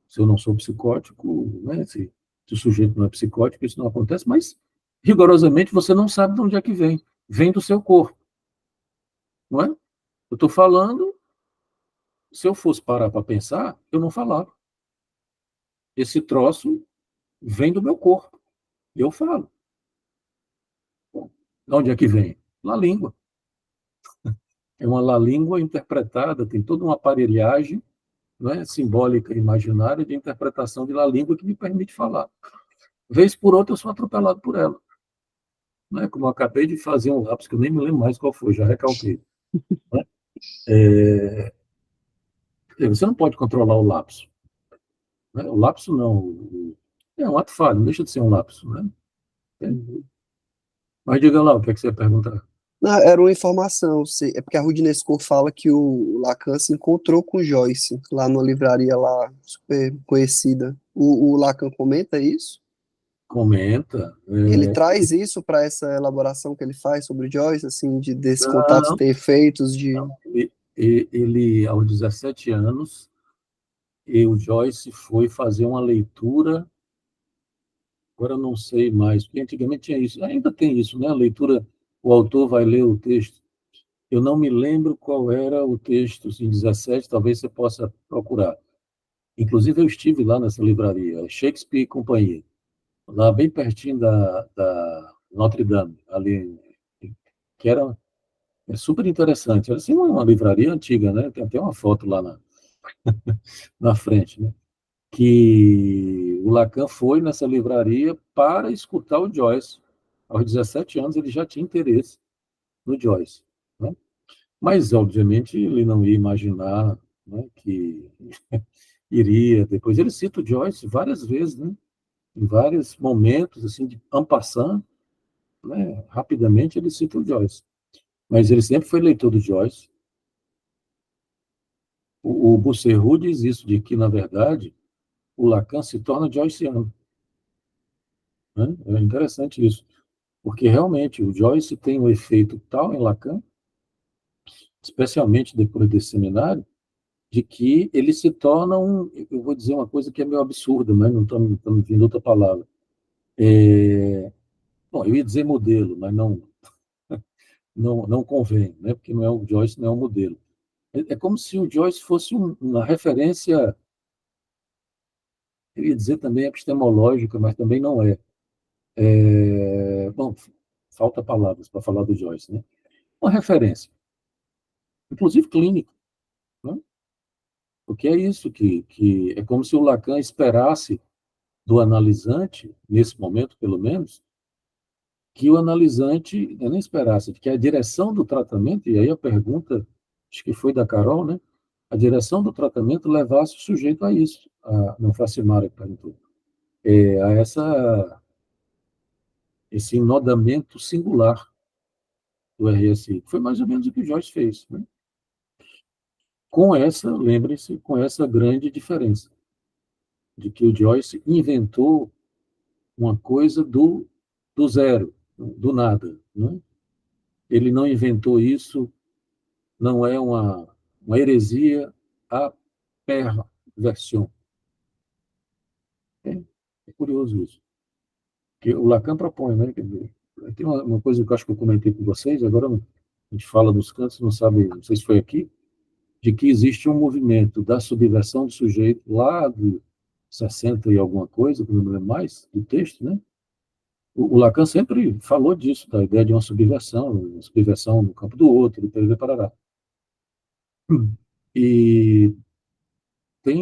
Se eu não sou psicótico, né? Se o sujeito não é psicótico, isso não acontece, mas rigorosamente você não sabe de onde é que vem. Vem do seu corpo. Não é? Eu estou falando, se eu fosse parar para pensar, eu não falava. Esse troço vem do meu corpo. Eu falo. Bom, de onde é que vem? Na língua. É uma lá língua interpretada, tem toda uma aparelhagem, né, simbólica e imaginária de interpretação de lá língua que me permite falar. Vez por outra eu sou atropelado por ela. Né? Como eu acabei de fazer um lapso, que eu nem me lembro mais qual foi, já recalquei. Né? Você não pode controlar o lapso. Né? O lapso não. É um ato falho, não deixa de ser um lapso. Né? Mas diga lá, o que é que você ia perguntar? Não, era uma informação, é porque a Rudnesco fala que o Lacan se encontrou com Joyce lá numa livraria lá super conhecida. O Lacan comenta isso? Comenta. Ele traz isso para essa elaboração que ele faz sobre Joyce, assim, desse contato Não, ter efeitos de. ele, aos 17 anos, o Joyce foi fazer uma leitura, agora eu não sei mais, porque antigamente tinha isso, ainda tem isso, né? A leitura, o autor vai ler o texto. Eu não me lembro qual era o texto, em 17, talvez você possa procurar. Inclusive, eu estive lá nessa livraria, Shakespeare e Companhia, lá bem pertinho da Notre Dame, ali, que era super interessante. Era assim, uma livraria antiga, né? Tem até uma foto lá na frente, né? Que o Lacan foi nessa livraria para escutar o Joyce. Aos 17 anos, ele já tinha interesse no Joyce. Né? Mas, obviamente, ele não ia imaginar, né, que iria. Depois, ele cita o Joyce várias vezes, né? Em vários momentos, assim, de en passant, né? Rapidamente, ele cita o Joyce. Mas ele sempre foi leitor do Joyce. O Husserl diz isso, de que, na verdade, o Lacan se torna joyceano. Né? É interessante isso, porque realmente o Joyce tem um efeito tal em Lacan, especialmente depois desse seminário, de que ele se torna eu vou dizer uma coisa que é meio absurda, mas não estou me vindo outra palavra. Bom, eu ia dizer modelo, mas não convém, né? Porque não é o Joyce, não é um modelo. É como se o Joyce fosse uma referência, eu ia dizer também epistemológica, mas também não é. Bom, falta palavras para falar do Joyce, né? Uma referência, inclusive clínica, né? Porque é isso que é como se o Lacan esperasse do analisante, nesse momento pelo menos, que o analisante, eu nem esperasse, que a direção do tratamento, e aí a pergunta, acho que foi da Carol, né? A direção do tratamento levasse o sujeito a isso, não foi a Silmara que perguntou, a esse enodamento singular do RSI, que foi mais ou menos o que o Joyce fez, né? Com essa, lembrem-se, com essa grande diferença, de que o Joyce inventou uma coisa do zero, do nada. Né? Ele não inventou isso, não é uma heresia à perversão. É curioso isso. Que o Lacan propõe, né? Quer dizer, tem uma coisa que eu acho que eu comentei com vocês, agora a gente fala dos cantos, não sabe, não sei se foi aqui, de que existe um movimento da subversão do sujeito lá do 60 e alguma coisa, que não me lembro mais, do texto, né? O Lacan sempre falou disso, da ideia de uma subversão no campo do outro, e parará. E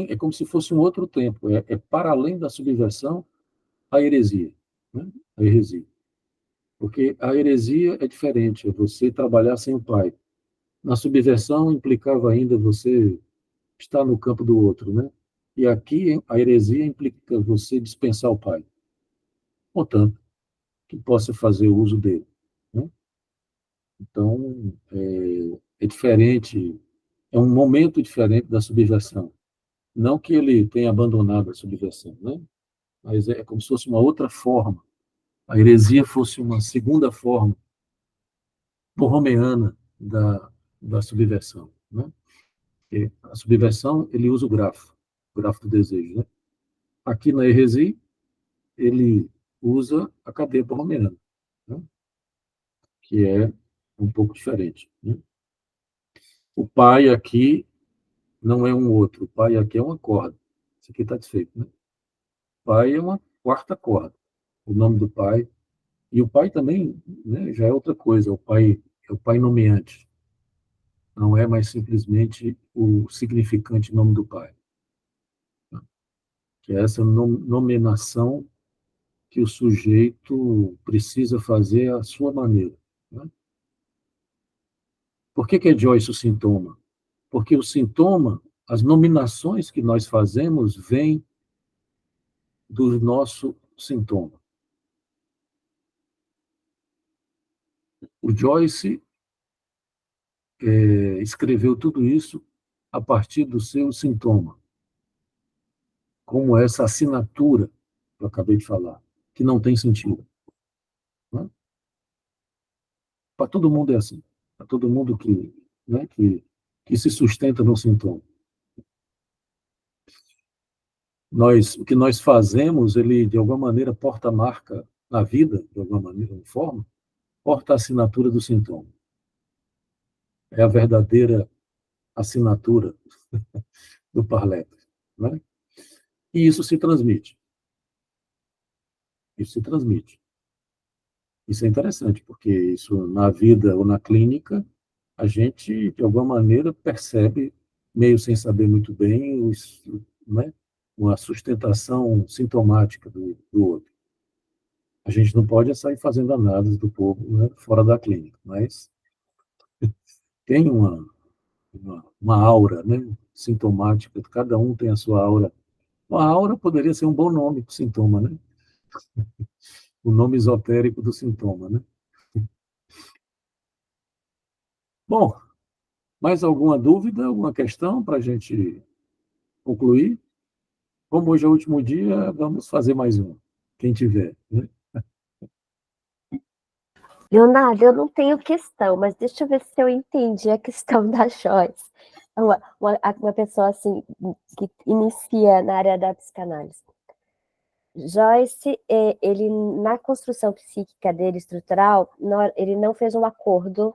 é como se fosse um outro tempo, é para além da subversão, a heresia, né? A heresia. Porque a heresia é diferente, é você trabalhar sem o pai. Na subversão implicava ainda você estar no campo do outro, né? E aqui a heresia implica você dispensar o pai, portanto, que possa fazer uso dele, né? Então, é diferente, é um momento diferente da subversão. Não que ele tenha abandonado a subversão, né? Mas é como se fosse uma outra forma. A heresia fosse uma segunda forma borromeana da subversão, né? E a subversão, ele usa o grafo do desejo, né? Aqui na heresia, ele usa a cadeia borromeana, né? Que é um pouco diferente, né? O pai aqui não é um outro, o pai aqui é uma corda. Isso aqui está desfeito, né? O pai é uma quarta corda. O nome do pai. E o pai também, né, já é outra coisa. O pai é o pai nomeante. Não é mais simplesmente o significante nome do pai. Que é essa nomeação que o sujeito precisa fazer à sua maneira, né? Por que é Joyce o sintoma? Porque o sintoma, as nominações que nós fazemos, vêm do nosso sintoma. O Joyce escreveu tudo isso a partir do seu sintoma, como essa assinatura que eu acabei de falar, que não tem sentido, né? Para todo mundo é assim. Para todo mundo né, que se sustenta no sintoma. O que nós fazemos, ele, de alguma maneira, porta a marca na vida, de alguma maneira, de forma, porta a assinatura do sintoma. É a verdadeira assinatura do Parleto, né? E isso se transmite. Isso se transmite. Isso é interessante, porque isso na vida ou na clínica, a gente, de alguma maneira, percebe, meio sem saber muito bem, né, uma sustentação sintomática do outro. A gente não pode sair fazendo análise do povo, né, fora da clínica, mas tem uma aura, né, sintomática, cada um tem a sua aura. Uma aura poderia ser um bom nome para o sintoma, né? O nome esotérico do sintoma, né? Bom, mais alguma dúvida, alguma questão para a gente concluir? Como hoje é o último dia, vamos fazer mais um, quem tiver, né? Leonardo, eu não tenho questão, mas deixa eu ver se eu entendi a questão da Joyce. Uma pessoa assim que inicia na área da psicanálise. Joyce, ele na construção psíquica dele, estrutural, ele não fez um acordo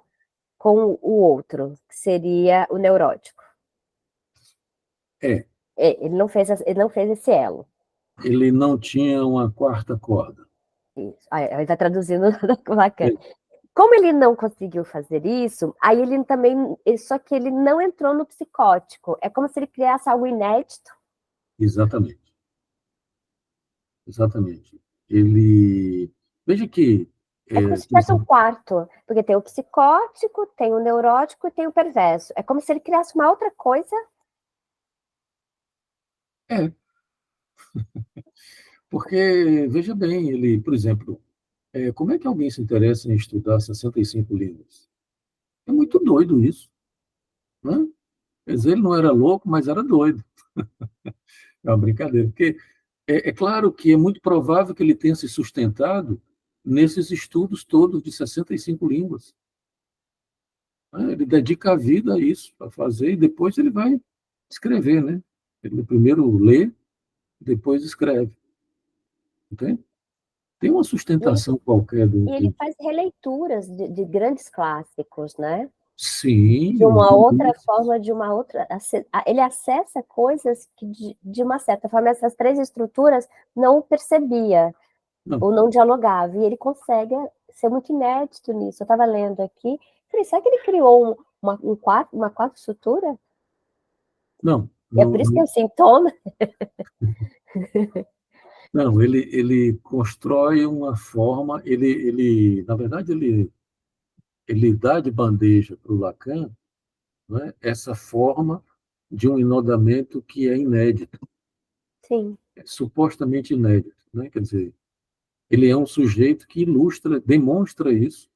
com o outro, que seria o neurótico. Ele não fez esse elo. Ele não tinha uma quarta corda. Isso. Ele está traduzindo da Lacan. Como ele não conseguiu fazer isso, aí ele também, só que ele não entrou no psicótico. É como se ele criasse algo inédito. Exatamente. Exatamente. Ele... Veja que... É como se tivesse um quarto, porque tem o psicótico, tem o neurótico e tem o perverso. É como se ele criasse uma outra coisa. É. Porque, veja bem, ele, por exemplo, como é que alguém se interessa em estudar 65 línguas? É muito doido isso, né? Quer dizer, ele não era louco, mas era doido. É uma brincadeira, porque é claro que é muito provável que ele tenha se sustentado nesses estudos todos de 65 línguas. Ele dedica a vida a isso, para fazer, e depois ele vai escrever, né? Ele primeiro lê, depois escreve. Entende? Tem uma sustentação qualquer E ele faz releituras de grandes clássicos, né? Sim. De uma outra forma, de uma outra... Ele acessa coisas que, de uma certa forma, essas três estruturas não percebia. Não, ou não dialogava, e ele consegue ser muito inédito nisso. Eu estava lendo aqui, falei, será que ele criou uma quarta estrutura? não, E é por isso que é não, o sintoma? não, ele constrói uma forma, na verdade, ele dá de bandeja para o Lacan, né, essa forma de um enodamento que é inédito, Sim, é supostamente inédito, né? Quer dizer, ele é um sujeito que ilustra, demonstra isso,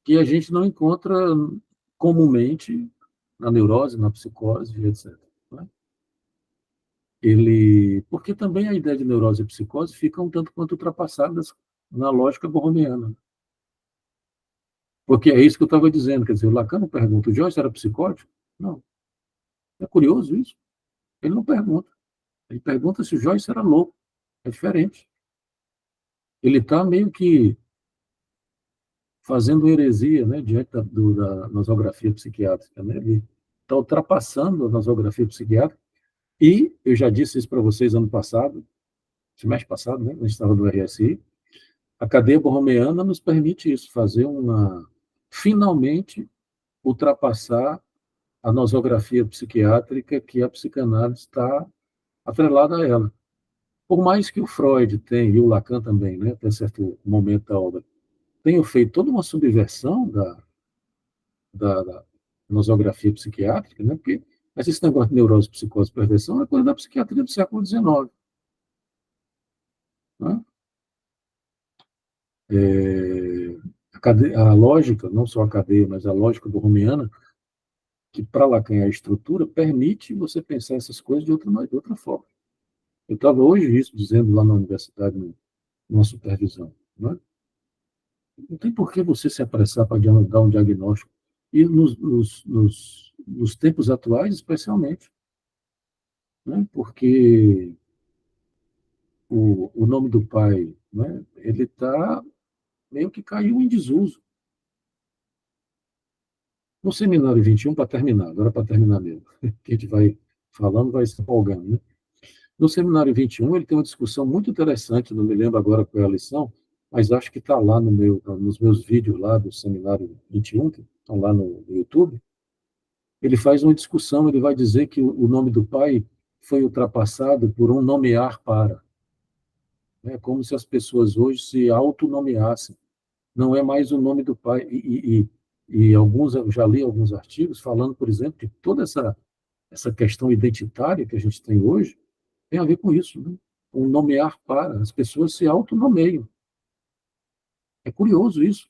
que a gente não encontra comumente na neurose, na psicose, etc. Né? Porque também a ideia de neurose e psicose fica um tanto quanto ultrapassadas na lógica borromiana. Porque é isso que eu estava dizendo, quer dizer, o Lacan não pergunta, o Joyce era psicótico? Não. É curioso isso. Ele não pergunta. Ele pergunta se o Joyce era louco. É diferente. Ele está meio que fazendo heresia, né, diante da nosografia psiquiátrica. Né? Ele está ultrapassando a nosografia psiquiátrica. E eu já disse isso para vocês ano passado, semestre passado, né, quando a gente estava no RSI, a cadeia borromeana nos permite isso, finalmente, ultrapassar a nosografia psiquiátrica que a psicanálise está atrelada a ela. Por mais que o Freud tenha, e o Lacan também, né, até certo momento da obra, tenham feito toda uma subversão da nosografia psiquiátrica, né, porque mas esse negócio de neurose, psicose e perversão é coisa da psiquiatria do século XIX. Né? A lógica, não só a cadeia, mas a lógica borromiana, que para Lacan é a estrutura, permite você pensar essas coisas de outra forma. Eu estava hoje isso dizendo lá na universidade, numa supervisão. Né? Não tem por que você se apressar para dar um diagnóstico. E nos tempos atuais, especialmente. Né? Porque o nome do pai, né? Ele está meio que caiu em desuso. No seminário 21, para terminar, agora para terminar mesmo, que a gente vai falando, vai se empolgando. Né? No seminário 21, ele tem uma discussão muito interessante, não me lembro agora qual é a lição, mas acho que está lá nos meus vídeos lá do seminário 21, que estão lá no YouTube. Ele faz uma discussão, ele vai dizer que o nome do pai foi ultrapassado por um nomear para. É como se as pessoas hoje se autonomeassem. Não é mais o nome do pai. Eu já li alguns artigos falando, por exemplo, que toda essa questão identitária que a gente tem hoje tem a ver com isso, né? Um nomear para. As pessoas se autonomeiam. É curioso isso.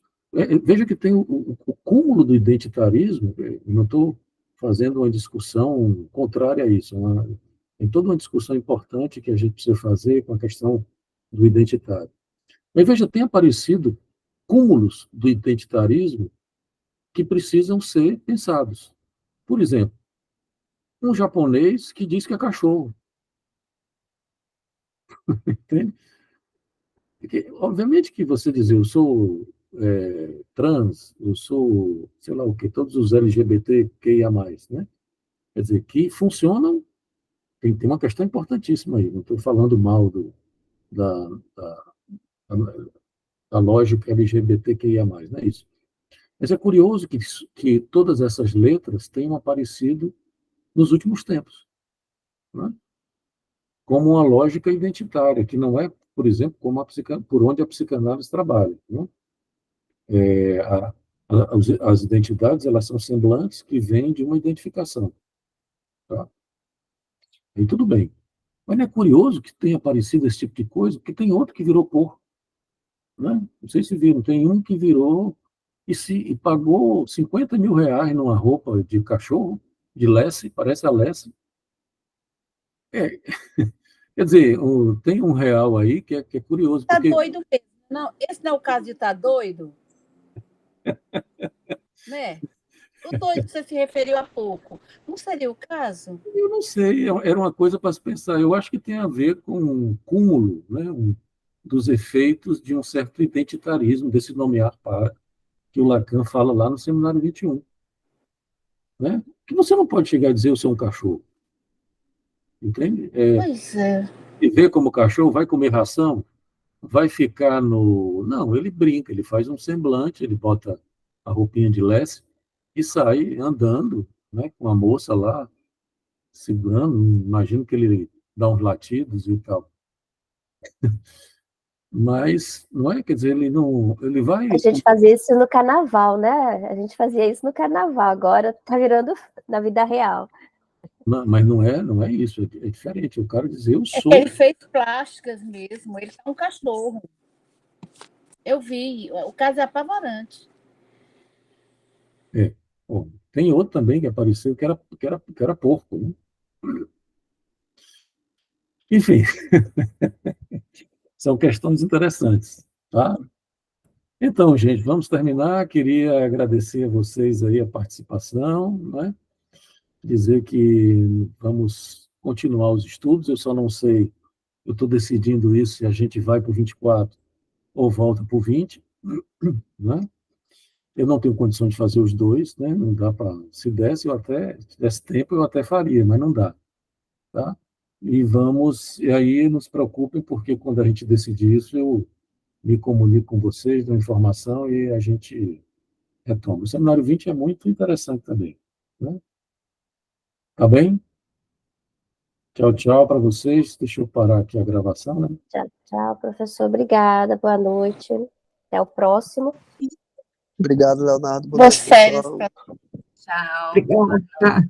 Veja que tem o cúmulo do identitarismo, eu não estou fazendo uma discussão contrária a isso, tem toda uma discussão importante que a gente precisa fazer com a questão do identitário. Mas veja, tem aparecido cúmulos do identitarismo que precisam ser pensados. Por exemplo, um japonês que diz que é cachorro. Entende? Porque, obviamente que você dizer eu sou trans, eu sou, sei lá o que, todos os LGBTQIA+, né? Quer dizer, que funcionam, tem uma questão importantíssima aí, não estou falando mal da, da, da lógica LGBTQIA+, não é isso. Mas é curioso que todas essas letras tenham aparecido nos últimos tempos, né? Como uma lógica identitária, que não é, por exemplo, por onde a psicanálise trabalha. Né? É, as identidades elas são semblantes que vêm de uma identificação. Tá? E tudo bem. Mas não é curioso que tenha aparecido esse tipo de coisa, porque tem outro que virou porco. Né? Não sei se viram, tem um que virou e pagou 50 mil reais numa roupa de cachorro, de Lassie, parece a Lassie. É, quer dizer, tem um real aí que é curioso. Tá porque doido mesmo. Não, esse não é o caso de estar doido? Né? O doido que você se referiu há pouco. Não seria o caso? Eu não sei, era uma coisa para se pensar. Eu acho que tem a ver com um cúmulo, né, dos efeitos de um certo identitarismo, desse nomear para, que o Lacan fala lá no Seminário 21. Né? Que você não pode chegar a dizer eu sou um cachorro. Entende? Pois é. Viver como cachorro, vai comer ração, vai ficar no... Não, ele brinca, ele faz um semblante, ele bota a roupinha de Lessie e sai andando, né, com a moça lá, segurando, imagino que ele dá uns latidos e tal. Mas, não é, quer dizer, ele não... Ele vai... A gente fazia isso no carnaval, né? A gente fazia isso no carnaval, agora tá virando na vida real. Não, mas não é isso, é diferente. Eu quero dizer, eu É sou... que ele fez plásticas mesmo, ele é um cachorro. Eu vi, o caso é apavorante. Bom, tem outro também que apareceu que era porco, né? Enfim, são questões interessantes, tá? Então, gente, vamos terminar. Queria agradecer a vocês aí a participação, né? Dizer que vamos continuar os estudos. Eu só não sei, eu estou decidindo isso, se a gente vai para o 24 ou volta para o 20, né? Eu não tenho condição de fazer os dois, né? Não dá para... Se desse, se tivesse tempo, eu até faria, mas não dá, tá? E aí não se preocupem, porque quando a gente decidir isso, eu me comunico com vocês, dou informação e a gente retoma. O seminário 20 é muito interessante também, né? Tá bem? Tchau, tchau para vocês. Deixa eu parar aqui a gravação, né? Tchau, tchau, professor. Obrigada, boa noite. Até o próximo. Obrigado, Leonardo. Boas férias. Pessoal. Tchau. Obrigada.